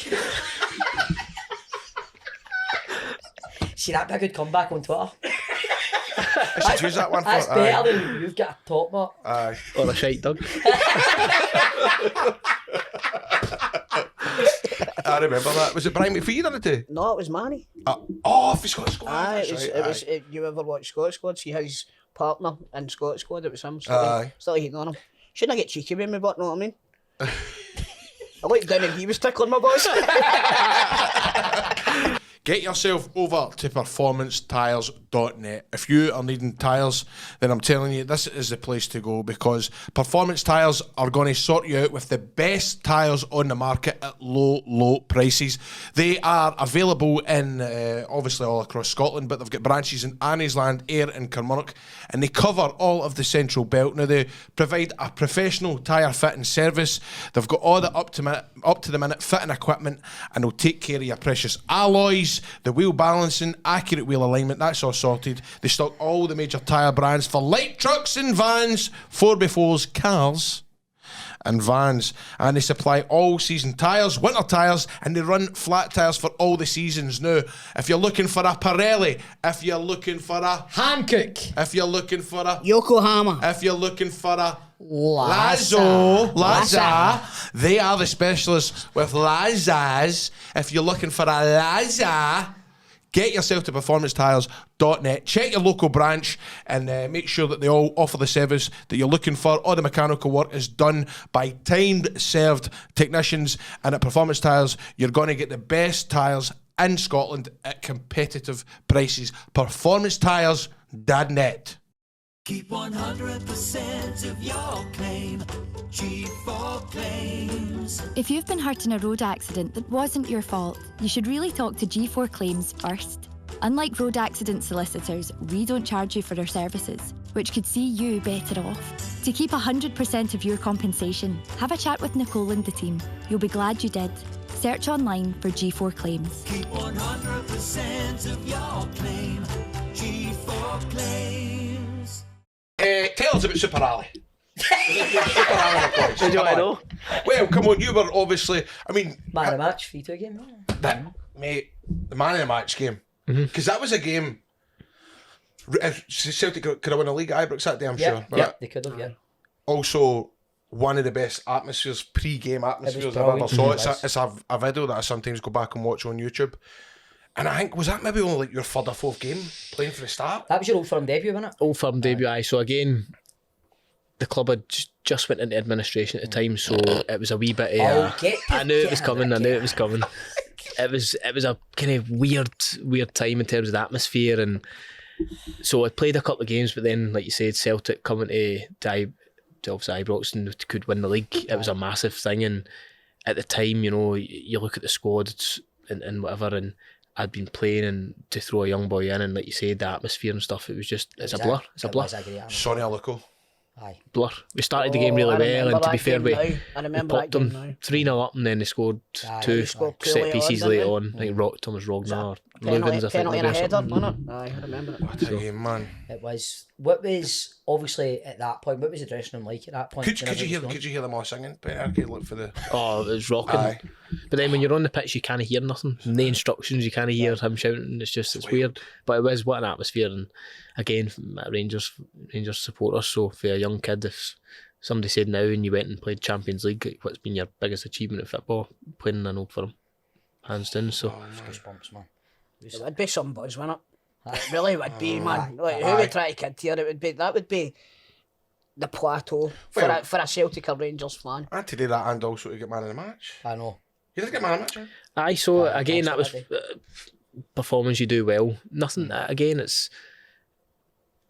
See, that'd be a good comeback on Twitter. I should use that one for That's better than you've got a top mark. Aye. Or a shite dog. I remember that. Was it Brian McPhee done it too? No, it was Manny. If he's got a squad. Aye, That's it right, was. aye. You ever watch Scottish Squad? See his partner in Scottish Squad. It was him. Aye. Still hating on him. Shouldn't I get cheeky with me, but know what I mean? I looked down and he was tickling my boss. Get yourself over to performancetyres.net. If you are needing tyres, then I'm telling you, this is the place to go, because Performance Tyres are going to sort you out with the best tyres on the market at low, low prices. They are available in, obviously, all across Scotland, but they've got branches in Anniesland, Ayr and Carmunnock, and they cover all of the Central Belt. Now, they provide a professional tyre fitting service. They've got all the up to the minute fitting equipment, and they'll take care of your precious alloys, the wheel balancing, accurate wheel alignment. That's all sorted. They stock all the major tyre brands for light trucks and vans, 4x4s, cars and vans, and they supply all-season tyres, winter tyres, and they run flat tyres for all the seasons. Now, if you're looking for a Pirelli, if you're looking for a Hankook. if you're looking for a Yokohama. if you're looking for a Laza. Laza, they are the specialists with Lazas. If you're looking for a Laza, get yourself to performancetyres.net. Check your local branch and make sure that they all offer the service that you're looking for. All the mechanical work is done by time-served technicians, and at Performance Tyres, you're going to get the best tyres in Scotland at competitive prices. Performancetyres.net. Keep 100% of your claim. G4 Claims. If you've been hurt in a road accident that wasn't your fault, you should really talk to G4 Claims first. Unlike road accident solicitors, we don't charge you for our services, which could see you better off. To keep 100% of your compensation, have a chat with Nicole and the team. You'll be glad you did. Search online for G4 Claims. Keep 100% of your claim. G4 Claims. Tell us about Super Rally. Super Rally, boys. Did you want to know? Well, come on, you were obviously, I mean, Man of the match, 3-2 game. that, mate, the man of the match game. Because that was a game. Celtic could have won the league at Ibrox that day, I'm sure. Yeah, they could have, yeah. Also, one of the best atmospheres, pre-game atmospheres I've brilliant. ever saw. It's a video that I sometimes go back and watch on YouTube. And I think, was that maybe only like your third or fourth game playing for the start? That was your Old Firm debut, wasn't it? Old Firm debut, aye. So again, the club had just went into administration at the time, so it was a wee bit of I knew it was coming. It was a kind of weird time in terms of the atmosphere, and so I played a couple of games, but then, like you said, Celtic coming to obviously Ibrox and could win the league. It was a massive thing, and at the time, you know, you look at the squad and whatever, and I'd been playing, and to throw a young boy in, and like you said, the atmosphere and stuff, it's a blur. Sonny Aluko. Aye. Blur. We started the game really well, and to be fair, we popped them now. 3-0 up, and then they scored two set pieces later on. I think Thomas Rogner or Lugans, I think. Penalty and a header, wasn't it? Aye, I remember it. What a game, man. It was. What was obviously at that point? What was the dressing room like at that point? Could you hear them all singing? Penalty, look for the. Oh, it was rocking. Aye. But then when you're on the pitch, you can't hear nothing. No instructions, you can't hear him shouting. It's weird. But it was, what an atmosphere. And again, Rangers supporters. So for a young kid, if somebody said now and you went and played Champions League, what's been your biggest achievement in football? Playing in an Old Firm, hands down. So goosebumps, man. It would be some buzz, wouldn't it? It really would be, man. Like, who would try to kid here? That would be the plateau for a Celtic or Rangers fan. And to do that, and also to get man of the match. I know. You didn't get man of the match, right? aye, so again, that was performance you do well. Nothing, again, it's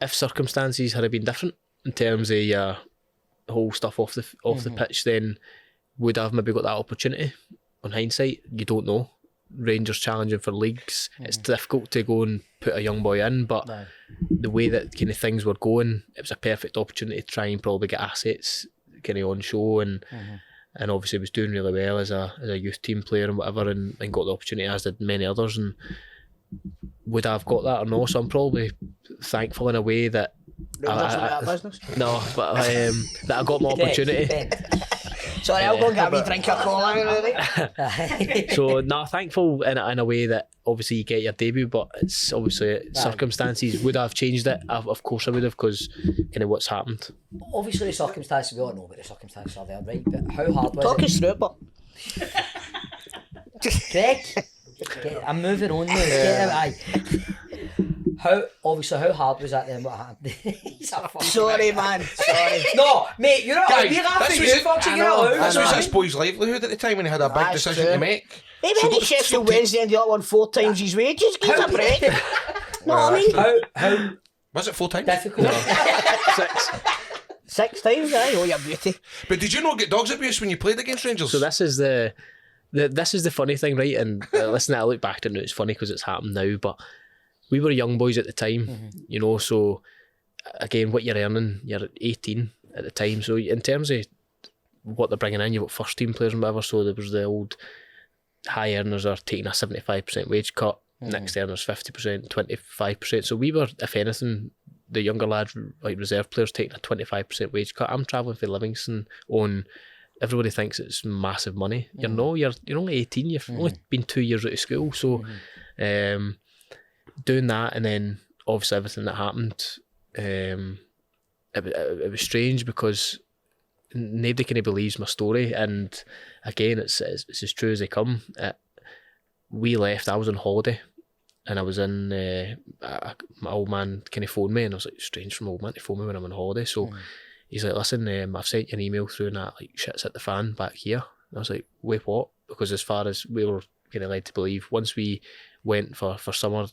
if circumstances had been different in terms of the whole stuff off the pitch, then would I have maybe got that opportunity? On hindsight, you don't know. Rangers challenging for leagues, it's difficult to go and put a young boy in, but the way that kind of things were going, it was a perfect opportunity to try and probably get assets kind of on show, and obviously was doing really well as a youth team player and whatever, and got the opportunity, as did many others. And would I have got that or no? So I'm probably thankful in a way that no, but that I got my opportunity. Sorry, I'll go and get a wee drink of cola. So, thankful in a way that obviously you get your debut, but it's obviously circumstances. Would I have changed it? Of course I would have, because kind of what's happened. Obviously the circumstances, we all know what the circumstances are there, right? But how hard was Talk it? us through it, but... Greg, I'm moving on now. How hard was that then? What happened? Sorry, man. Sorry. No, mate, you're not. We're laughing. You're fucking This was this boy's livelihood at the time when he had a big decision to make. Maybe when he Sheffield Wednesday and the other one 4 times his wages, give a break. No, I mean, how was it 4 times? Difficult. No. 6 times, aye. Oh, your beauty. But did you not get dogs abuse when you played against Rangers? So this is the funny thing, right? And listen, I look back and it's funny because it's happened now, but we were young boys at the time, you know, so again, what you're earning, you're 18 at the time. So in terms of what they're bringing in, you've got first team players and whatever, so there was the old high earners are taking a 75% wage cut, next earners 50%, 25%. So we were, if anything, the younger lads, like reserve players, taking a 25% wage cut. I'm travelling for Livingston on... Everybody thinks it's massive money. You're only 18, you've only been 2 years out of school, so... doing that, and then obviously everything that happened, it was strange because nobody kind of believes my story, and again it's as true as they come. We left, I was on holiday, and I was in my old man kind of phoned me, and I was like, strange for my old man to phone me when I'm on holiday. So he's like, listen, I've sent you an email through and that, like, shit's hit the fan back here. And I was like, wait, what? Because as far as we were kind of led to believe, once we went for summer,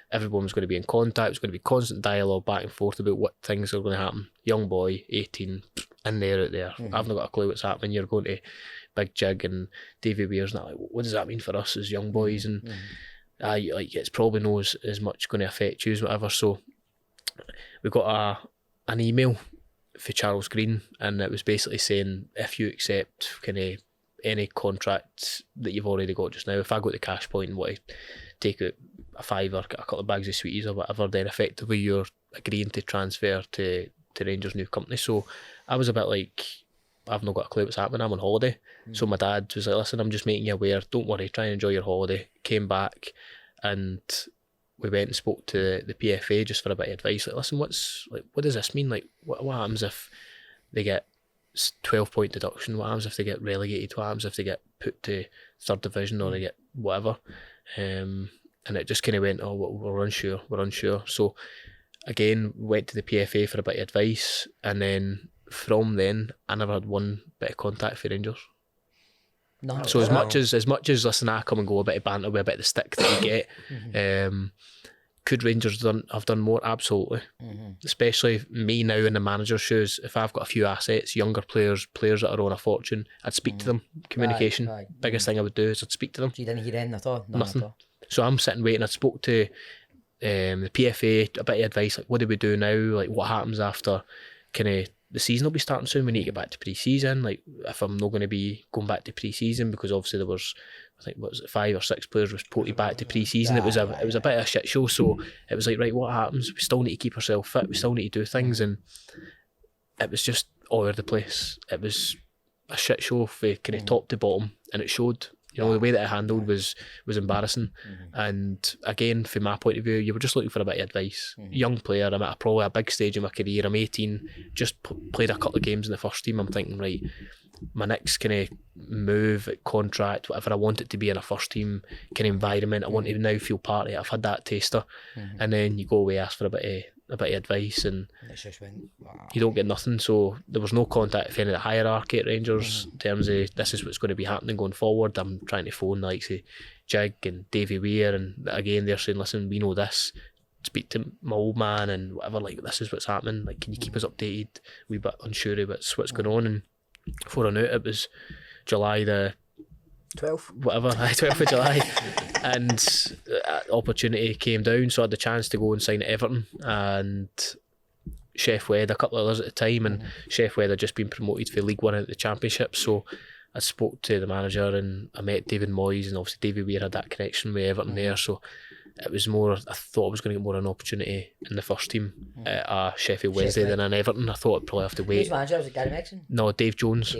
everyone was going to be in contact. It was going to be constant dialogue back and forth about what things are going to happen. Young boy, 18, in there, out there. I've not got a clue what's happening. You're going to Big Jig and Davy Weir's not like, what does that mean for us as young boys? And like, it's probably not as much going to affect you as whatever. So we got an email for Charles Green, and it was basically saying, if you accept kind of any contract that you've already got just now, if I go to Cash Point and want to take out a fiver, get a couple of bags of sweeties or whatever, then effectively you're agreeing to transfer to Rangers' new company. So I was a bit like, I've not got a clue what's happening, I'm on holiday. So my dad was like, listen, I'm just making you aware, don't worry, try and enjoy your holiday. Came back and we went and spoke to the PFA just for a bit of advice, like, listen, what does this mean? Like, what happens if they get 12-point deduction. What happens if they get relegated? What happens if they get put to 3rd division or they get whatever? And it just kind of went, we're unsure. So again, went to the PFA for a bit of advice, and then from then I never had one bit of contact for Rangers. No. So as much as listen, I come and go a bit of banter with a bit of the stick that you get. Could Rangers have done more? Absolutely. Especially me now in the manager's shoes. If I've got a few assets, younger players that are on a fortune, I'd speak to them. Communication, biggest thing I would do is I'd speak to them. So you didn't hear anything at all? Nothing. At all. So I'm sitting waiting. I spoke to the PFA, a bit of advice, like what do we do now? Like what happens after the season will be starting soon. We need to get back to pre-season. Like if I'm not going to be going back to pre-season, because obviously there was, I think, 5 or 6 players reported back to pre-season. It was a bit of a shit show. So it was like, right, what happens? We still need to keep ourselves fit. We still need to do things, and it was just all over the place. It was a shit show for kind of top to bottom, and it showed. You know, the way that it handled was embarrassing. And again, from my point of view, you were just looking for a bit of advice. Young player, I'm at probably a big stage in my career. I'm 18, just played a couple of games in the first team. I'm thinking, right, my next kind of move, contract, whatever I want it to be in a first team kind of environment, I want to now feel part of it. I've had that taster. And then you go away, ask for a bit of advice, and It's just went, wow. you don't get nothing. So there was no contact with any of the hierarchy at Rangers in terms of this is what's going to be happening going forward. I'm trying to phone the likes of Jig and Davy Weir, and again they're saying, listen, we know this, speak to my old man and whatever, like this is what's happening, like can you keep us updated? We're a bit unsure of what's going on. And before I knew it was July the 12th of July, and opportunity came down, so I had the chance to go and sign at Everton, and Chef Wed, a couple of others at the time, and Chef Wed had just been promoted for League One at the Championship. So I spoke to the manager and I met David Moyes, and obviously David Weir had that connection with Everton there. So it was more, I thought I was going to get more an opportunity in the first team at Sheffield Wednesday than in Everton. I thought I'd probably have to wait. Who's manager? Was it Gary Mexon? No, Dave Jones.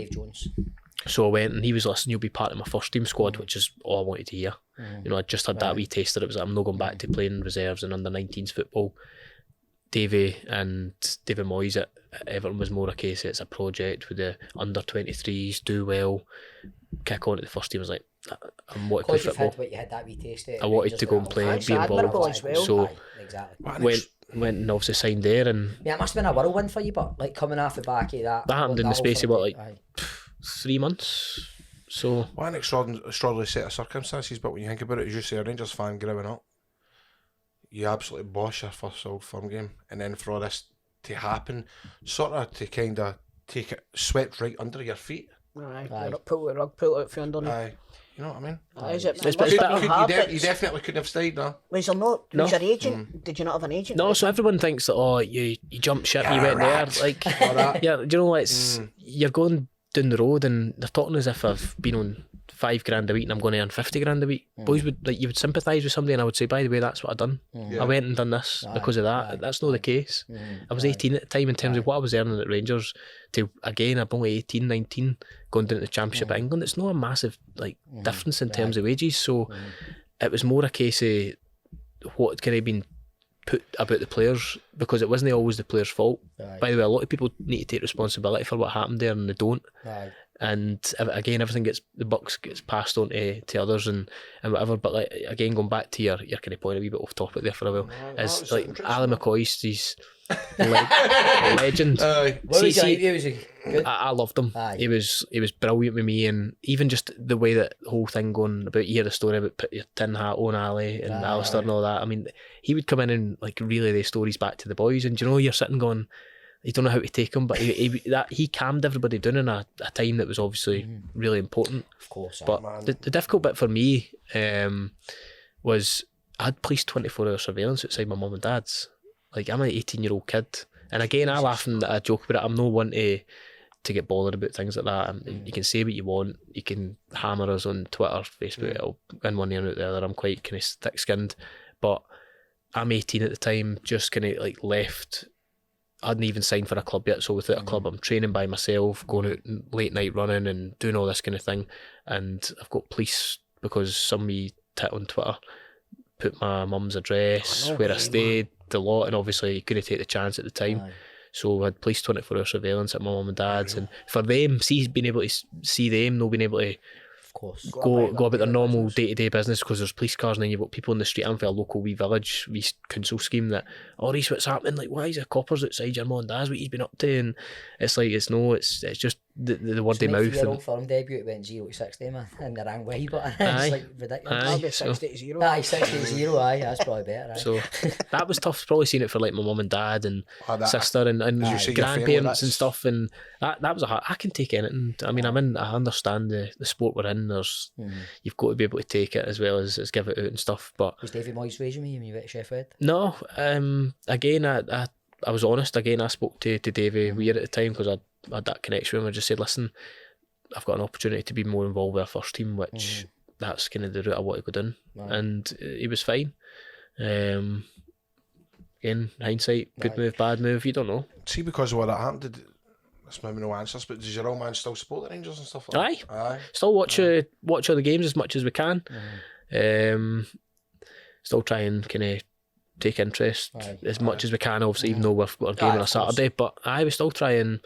So I went, and he was listening, you'll be part of my first team squad, which is all I wanted to hear. You know, I just had that wee taster. It was like, I'm not going back to playing reserves and under 19s football. Davey and David Moyes at Everton was more a case it's a project with the under 23s, do well, kick on to the first team. I was like, I want to play football. You had that wee taste I wanted to go and play, be involved. So went and obviously signed there, and yeah, it must have been a whirlwind for you, but like coming off the back of that happened in the space of what, 3 months. So what an extraordinary set of circumstances. But when you think about it, as you say, a Rangers fan growing up, you absolutely bosh your first Old Firm game, and then for all this to happen, sort of to kind of take it swept right under your feet. Pull the rug out from underneath. Aye, you know what I mean? You definitely couldn't have stayed now. Was there not? Was your agent? Did you not have an agent? No, so everyone thinks that you jumped ship, you went there, like yeah. Do you know what? It's you're going down the road and they're talking as if I've been on $5,000 a week and I'm going to earn $50,000 a week. Boys would you would sympathise with somebody, and I would say, by the way, that's what I've done. I went and done this because of that. That's not the case. I was 18 at the time in terms of what I was earning at Rangers. To again, I'm only 18, 19, going down to the Championship of England. It's not a massive difference in terms of wages. So it was more a case of what kind of been put about the players, because it wasn't always the players' fault. By the way, a lot of people need to take responsibility for what happened there, and they don't. And again, everything the buck gets passed on to others and whatever. But like again, going back to your kind of point a wee bit off topic there for a while, is like Alan McCoy, he's legend. I loved him. He was brilliant with me, and even just the way that the whole thing going about, you hear the story about put your tin hat on Ali and Alistair and all that. I mean, he would come in and like relay the stories back to the boys, and you're sitting going, you don't know how to take him, but he calmed everybody down in a time that was obviously really important. Of course. But the difficult bit for me was I had police 24-hour surveillance outside my mum and dad's. Like, I'm an 18-year-old kid, and again, I laugh and I joke about it. I'm no one to get bothered about things like that. You can say what you want, you can hammer us on Twitter, Facebook, it'll in one ear and out the other. I'm quite kind of thick-skinned, but I'm 18 at the time, just kind of like left. I hadn't even signed for a club yet, so without a club, I'm training by myself, going out late night running and doing all this kind of thing. And I've got police because somebody tit on Twitter put my mum's address, where I stayed, the lot, and obviously you couldn't take the chance at the time. So we had police 24-hour surveillance at my mum and dad's, and for them, being able to see them, not being able to Of course. go about their normal day-to-day business, because there's police cars and then you've got people in the street. I'm for a local wee village, wee council scheme that, oh Rhys, what's happening? Like, why is there coppers outside your mum and dad's? What he's been up to? And it's like, it's just the word of mouth. So firm debut, it went 0-60, man, in the wrong way, but Aye. it's like ridiculous. I'll be so- 60-0. Aye, 60-0, aye, that's probably better. Aye. So that was tough. Probably seen it for like my mum and dad and sister and As you say, your family, grandparents and that's- stuff, and that was a hard. I can take anything. I mean, I understand the sport we're in. There's you've got to be able to take it as well as give it out and stuff. But Was Davy Moyes raising me when you went to Sheffield? no, again, I was honest. Again, I spoke to Davy Weir at the time because I had that connection with him. I just said, listen, I've got an opportunity to be more involved with our first team, which that's kind of the route I want to go down. Right. And he was fine. Again, hindsight, good move, bad move, you don't know. See, because of what that happened, that's maybe no answers, but does your old man still support the Rangers and stuff like that? Aye. Still watch all the games as much as we can. Still try and kind of take interest as much as we can, obviously, even though we've got a game on a Saturday. But we still try and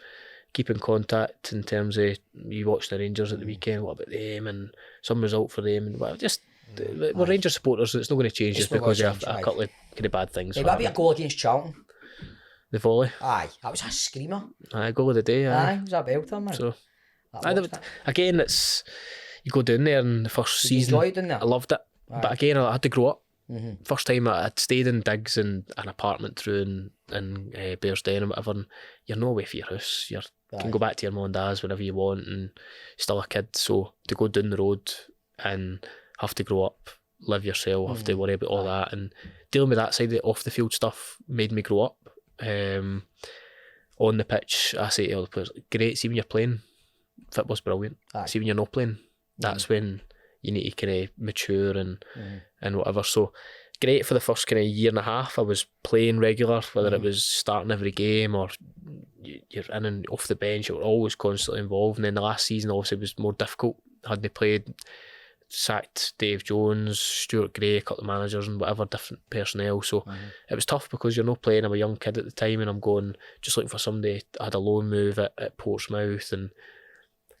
keep in contact in terms of you watch the Rangers at the weekend, what about them and some result for them and whatever. Just we're Rangers supporters, so it's not going to change just because you have a couple of kind of bad things. Maybe that'd be a goal against Charlton. The volley. Aye, that was a screamer. Goal of the day. Aye, it was a belter, man. So That was it. again, it's you go down there in the first Did you season. enjoy it down there? I loved it, but again, I had to grow up. Mm-hmm. First time I'd stayed in digs in an apartment through in Bearsden and whatever, and you're no away from your house. You can go back to your mum and dad's whenever you want, and still a kid. So to go down the road and have to grow up, live yourself, have to worry about all that, and dealing with that side of the off the field stuff made me grow up. On the pitch, I say to all the players, great. See when you're playing, football's brilliant. See when you're not playing, that's when you need to kind of mature and whatever. So great for the first kind of year and a half. I was playing regular, whether it was starting every game or you're in and off the bench. You were always constantly involved. And then the last season obviously was more difficult. Hadn't they played, sacked Dave Jones, Stuart Gray, a couple of managers and whatever, different personnel. So it was tough because you're not playing. I'm a young kid at the time and I'm going just looking for somebody. I had a loan move at Portsmouth and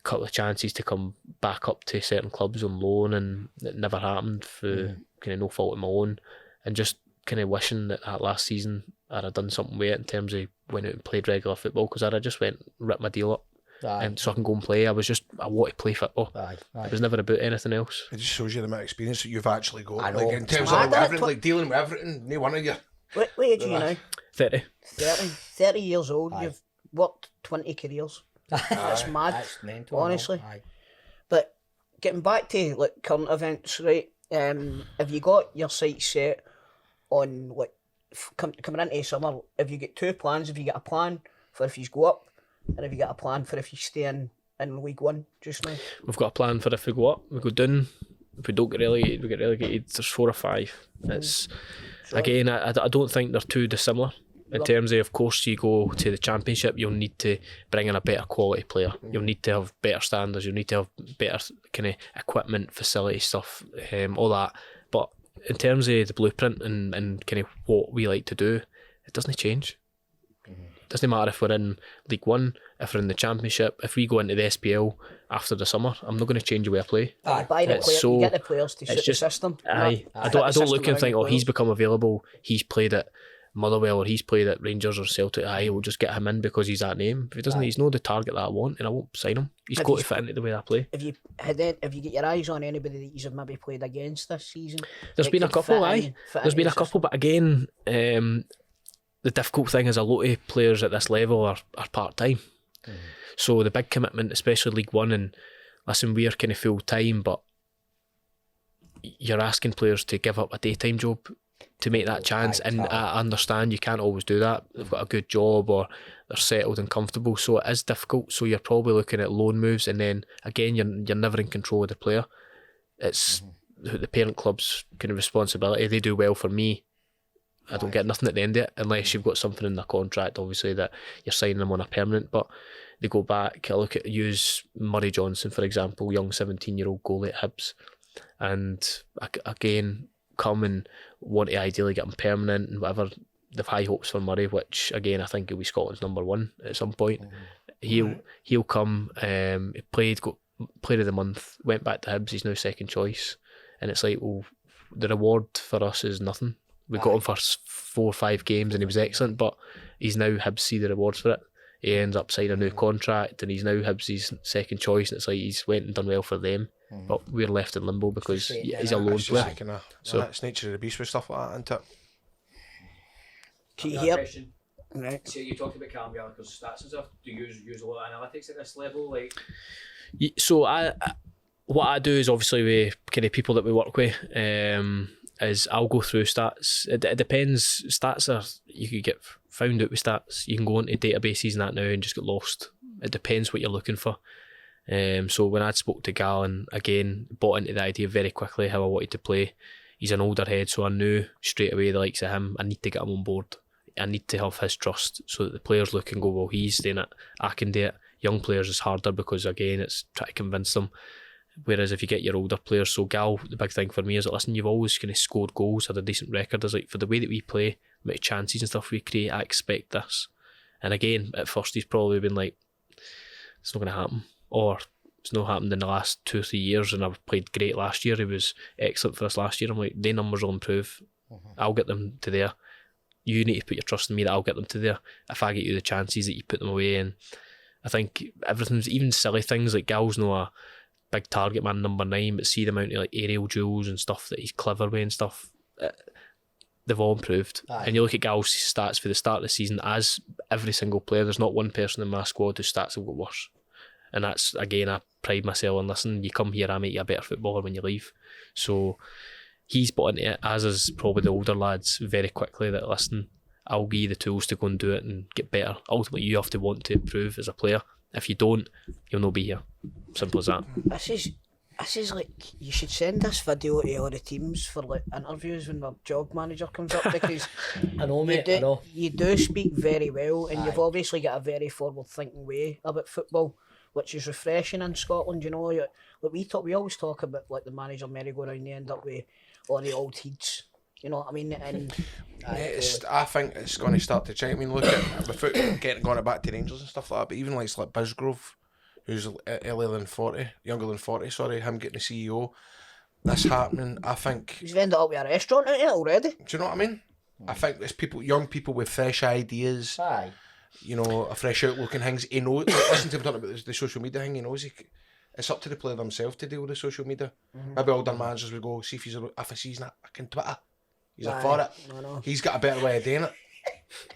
couple of chances to come back up to certain clubs on loan, and it never happened for kind of no fault of my own, and just kind of wishing that last season I'd have done something with it in terms of went out and played regular football, because I'd have just ripped my deal up and so I can go and play. I want to play football. It was never about anything else. It just shows you the amount of experience that you've actually got. I know. Like, in terms of everything, dealing with everything, no one of you. What age are you now? 30. 30 years old. You've worked 20 careers. That's mad. That's mental, honestly. Aye. But getting back to like current events, right? Have you got your sights set on like coming into summer? Have you got two plans? Have you got a plan for if you go up, and have you got a plan for if you stay in League One just now? We've got a plan for if we go up, we go down. If we don't get relegated, we get relegated. There's 4 or 5. It's again, I don't think they're too dissimilar. In terms of course, you go to the Championship, you'll need to bring in a better quality player. You'll need to have better standards. You'll need to have better kind of equipment, facility stuff, all that. But in terms of the blueprint and kind of what we like to do, it doesn't change. It doesn't matter if we're in League One, if we're in the Championship, if we go into the SPL after the summer, I'm not going to change the way I play. You buy the player, you get the players to suit the system. I don't look and think, he's become available, he's played at Motherwell or he's played at Rangers or Celtic, we'll just get him in because he's that name. If he doesn't, he's not the target that I want, and I won't sign him. He's got to fit into the way I play. Have you got your eyes on anybody that you've maybe played against this season? There's been a couple, There's been a couple, but again, the difficult thing is a lot of players at this level are part-time. So the big commitment, especially League One, and listen, we're kind of full-time, but you're asking players to give up a daytime job to make that chance, and I understand you can't always do that. They've got a good job or they're settled and comfortable, so it is difficult. So you're probably looking at loan moves, and then again you're never in control of the player. It's the parent club's kind of responsibility. They do well for me, I don't get nothing at the end of it unless you've got something in the contract, obviously, that you're signing them on a permanent. But they go back, I look at use Murray Johnson for example, young 17-year-old goalie at Hibs, and again come and want to ideally get him permanent and whatever. they've high hopes for Murray, which again I think he'll be Scotland's number one at some point. He'll come. He played, got player of the month, went back to Hibs. He's now second choice, and it's like, well, the reward for us is nothing. We got him for 4 or 5 games and he was excellent, but he's now Hibs see the rewards for it. He ends up signing a new contract and he's now Hibs' second choice, and it's like he's went and done well for them, but we're left in limbo because he's a loan player. So that's nature of the beast with stuff like that, isn't it? Can you hear? Right. So you talked about Calum Gallagher's stats and stuff. Do you use a lot of analytics at this level? Like, so what I do is obviously with kind of people that we work with, is I'll go through stats. It depends. Stats are, you could get found out with stats. You can go into databases and that now and just get lost. It depends what you're looking for. So when I spoke to Gallon, again, bought into the idea very quickly how I wanted to play. He's an older head, so I knew straight away the likes of him, I need to get him on board. I need to have his trust so that the players look and go, well, he's doing it, I can do it. Young players is harder because, again, it's trying to convince them. Whereas if you get your older players, so Gal, the big thing for me is that, listen, you've always kind of scored goals, had a decent record. Is like, for the way that we play, the amount of chances and stuff we create, I expect this. And again, at first he's probably been like, it's not going to happen, or it's not happened in the last 2 or 3 years, and I've played great last year. He was excellent for us last year. I'm like, their numbers will improve. I'll get them to there. You need to put your trust in me that I'll get them to there. If I get you the chances, that you put them away. And I think everything's, even silly things like Gal's not a big target man, number 9, but see the amount of like aerial duels and stuff that he's clever with and stuff, they've all improved. And you look at Gal's stats for the start of the season, as every single player, there's not one person in my squad whose stats have got worse. And that's, again, I pride myself on, listen, you come here, I make you a better footballer when you leave. So he's bought into it, as is probably the older lads, very quickly, that, listen, I'll give you the tools to go and do it and get better. Ultimately, you have to want to improve as a player. If you don't, you'll not be here. Simple as that. This is like, you should send this video to all the teams for like interviews when their job manager comes up, because I know, mate, I know. You do speak very well, and you've obviously got a very forward thinking way about football, which is refreshing in Scotland. You know, like we always talk about like the manager merry-go-round, they end up with all the old heads. You know what I mean? And I think it's going to start to change. I mean, look at without going it back to Rangers and stuff like that, but even like Bisgrove, who's younger than 40, sorry, him getting the CEO, that's happening. I think he's ended up with a restaurant out here already. Do you know what I mean? I think there's young people with fresh ideas. Aye. You know, a fresh outlook and things. He knows. Listen to him talking about the social media thing. He knows it's up to the player themselves to deal with the social media. Maybe all their managers would go, see if he's not fucking Twitter. He's a for it. He's got a better way of doing it.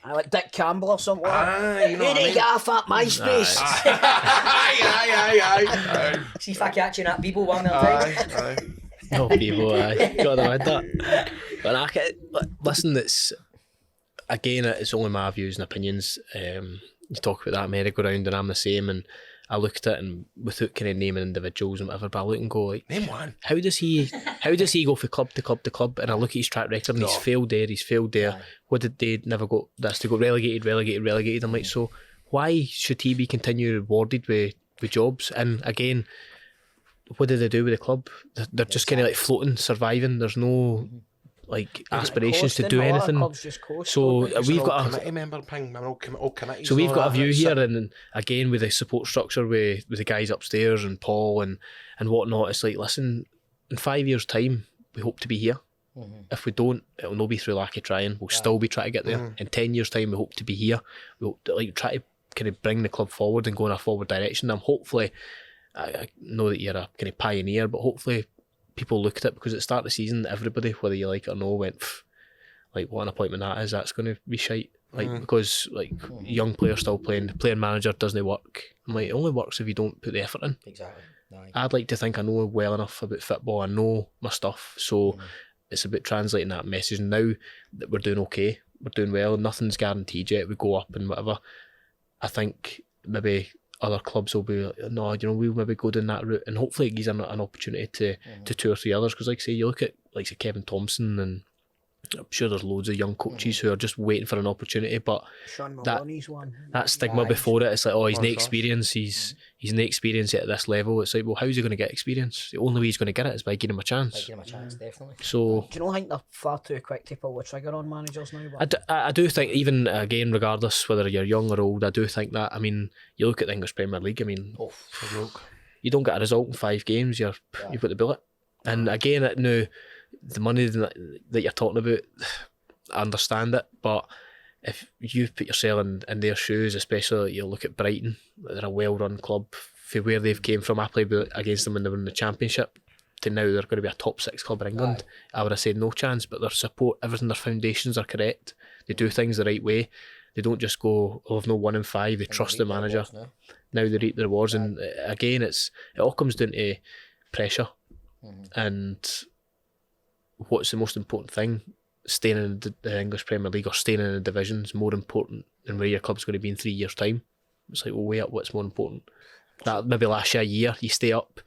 I like Dick Campbell or something. You know what I mean? Get off at MySpace. Aye. See if I catch you in that Bebo one more time. No, people, got them with that. But listen, it's only my views and opinions. You talk about that merry-go-round, and I'm the same, and I look at it, and without kind of naming individuals and whatever, but I look and go like, name one. How does he go from club to club to club? And I look at his track record, and he's failed there. Aye. What did they never got? That's to go relegated. I'm like, so why should he be continually rewarded with jobs? And again, what do they do with the club? They're just kind of like floating, surviving. There's no like aspirations to do anything. So we've got a committee member, all committees. So we've got a view here, and again with the support structure with the guys upstairs and Paul and whatnot. It's like, listen, in 5 years' time, we hope to be here. If we don't, it'll not be through lack of trying. We'll still be trying to get there. In 10 years' time, we hope to be here. We hope to try to kind of bring the club forward and go in a forward direction. I'm hopefully, I know that you're a kind of pioneer, but hopefully people look at it, because at the start of the season, everybody, whether you like it or no, went, like, what an appointment that is, that's going to be shite. Like, because like young players still playing, the player manager doesn't work. I'm like, it only works if you don't put the effort in. Exactly. I'd like to think I know well enough about football, I know my stuff, so it's about translating that message. Now that we're doing okay, we're doing well, nothing's guaranteed yet, we go up and whatever, I think maybe other clubs will be like, no, you know, we'll maybe go down that route, and hopefully it gives an opportunity to 2 or 3 others, because like I say, you look at like say Kevin Thompson and I'm sure there's loads of young coaches who are just waiting for an opportunity, but Sean that Maloney's one. that stigma before it, it's like, oh, he's no Josh. experience, he's no experience at this level. It's like, well, how's he going to get experience? The only way he's going to get it is by giving him a chance. Give him a chance, definitely. So Do you not think they're far too quick to pull the trigger on managers now? I do think, even again, regardless whether you're young or old, I do think that, I mean, you look at the English Premier League, I mean, you don't get a result in 5 games, you've got the bullet. And again, now, the money that you're talking about, I understand it, but if you put yourself in their shoes, especially you look at Brighton, they're a well-run club for where they've came from. I played against them when they were in the Championship, to now they're going to be a top 6 club in England. I would have said no chance, but their support, everything, their foundations are correct. They do things the right way. They don't just go, oh, I've no 1 in 5. They trust the manager. Now they reap the rewards, and again, it all comes down to pressure. And what's the most important thing? Staying in the English Premier League or staying in the division is more important than where your club's going to be in 3 years' time. It's like, well, weigh up what's more important. That maybe last year you stay up,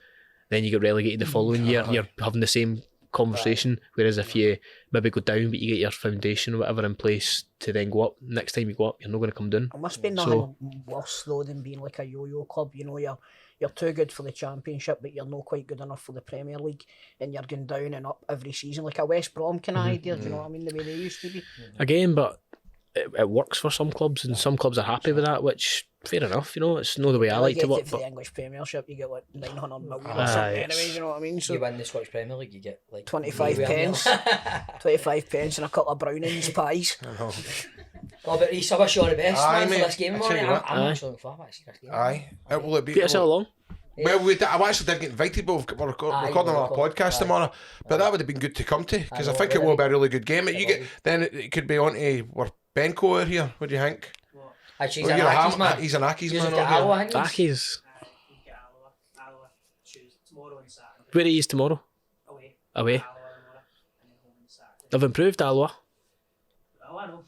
then you get relegated the following year, you're having the same conversation. Whereas if you maybe go down but you get your foundation or whatever in place to then go up, next time you go up, you're not going to come down. It must be nothing worse though than being like a yo-yo club. You know, you're too good for the Championship, but you're not quite good enough for the Premier League, and you're going down and up every season, like a West Brom kind of idea. Do you know what I mean? The way they used to be. Again, but it works for some clubs, and some clubs are happy with that, which fair enough. You know, it's not the way I like to work. For the English Premiership, you get like 900 million or something. Anyway, you know what I mean? So You win the Scottish Premier League, you get like 25 pence, 25 pence, and a couple of Brownings pies. Oh, but Rhys, I wish you all the best, Aye, man, for mate. this game I morning. tell you what. I'm actually looking forward to this game. Aye. Will it be? Put yourself along. Well, I actually did get invited, but we're recording on a podcast tomorrow. But that would have been good to come to, because I think it will be a really good game. Then it could be on to where Benko are here. What do you think? Actually, Well, he's an Ackies man. He's an Ackies You're man. just on at here. Alloa, I think. Ackies. Alloa Tuesday, tomorrow and Saturday. Where are you tomorrow? Away. Away. Alloa tomorrow, and then home on Saturday. They've improved, Alloa. Oh, I know.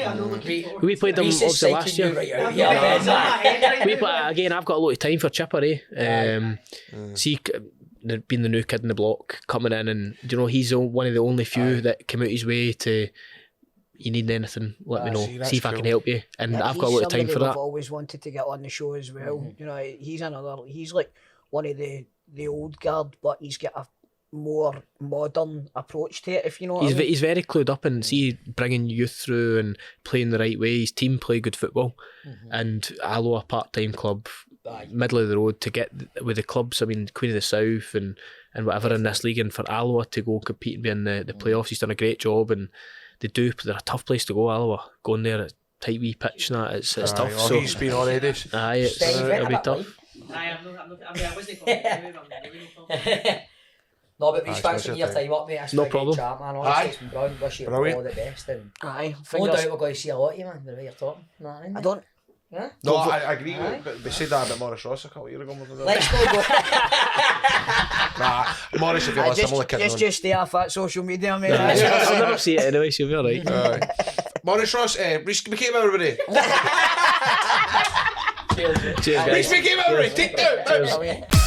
I know. We played them Rhys is obviously last psyching you year. right out here, man. We play, again, I've got a lot of time for Chipper, See, being the new kid in the block, coming in, and do you know, he's one of the only few that came out his way to, you need anything, let me know, see if I can help you. And I've got a lot of time for that. I've always wanted to get on the show as well. You know, he's like one of the old guard, but he's got a more modern approach to it, if you know what I mean. He's very clued up, and see, bringing youth through and playing the right way. His team play good football, and Alloa, part-time club, middle of the road to get with the clubs. I mean, Queen of the South and whatever in this league, and for Alloa to go compete and be in the playoffs, he's done a great job. And they're a tough place to go, Alloa. Going there at tight wee pitch and that, it's tough. Oh, So he's been already. it'll be tough. I wasn't talking. No, but Rhys, Aye, thanks it's for your time up, mate. It's No been a problem. great chat, man. Honestly, it's been brilliant. Wish you Brilliant. all the best. And Aye, no fingers. doubt we're going to see a lot of you, man, the way you're talking. Know what I mean? I don't. Yeah? No, I agree. Aye. But we said that about Morris Ross a couple of years ago. Let's go. Nah, Morris, if you're listening, I'm only kidding. Just stay off that social media, mate. I'll never see it anyway, so you'll be alright. Morris Ross, Rhys McCabe, everybody. Cheers, guys. Rhys McCabe, everybody. Take two.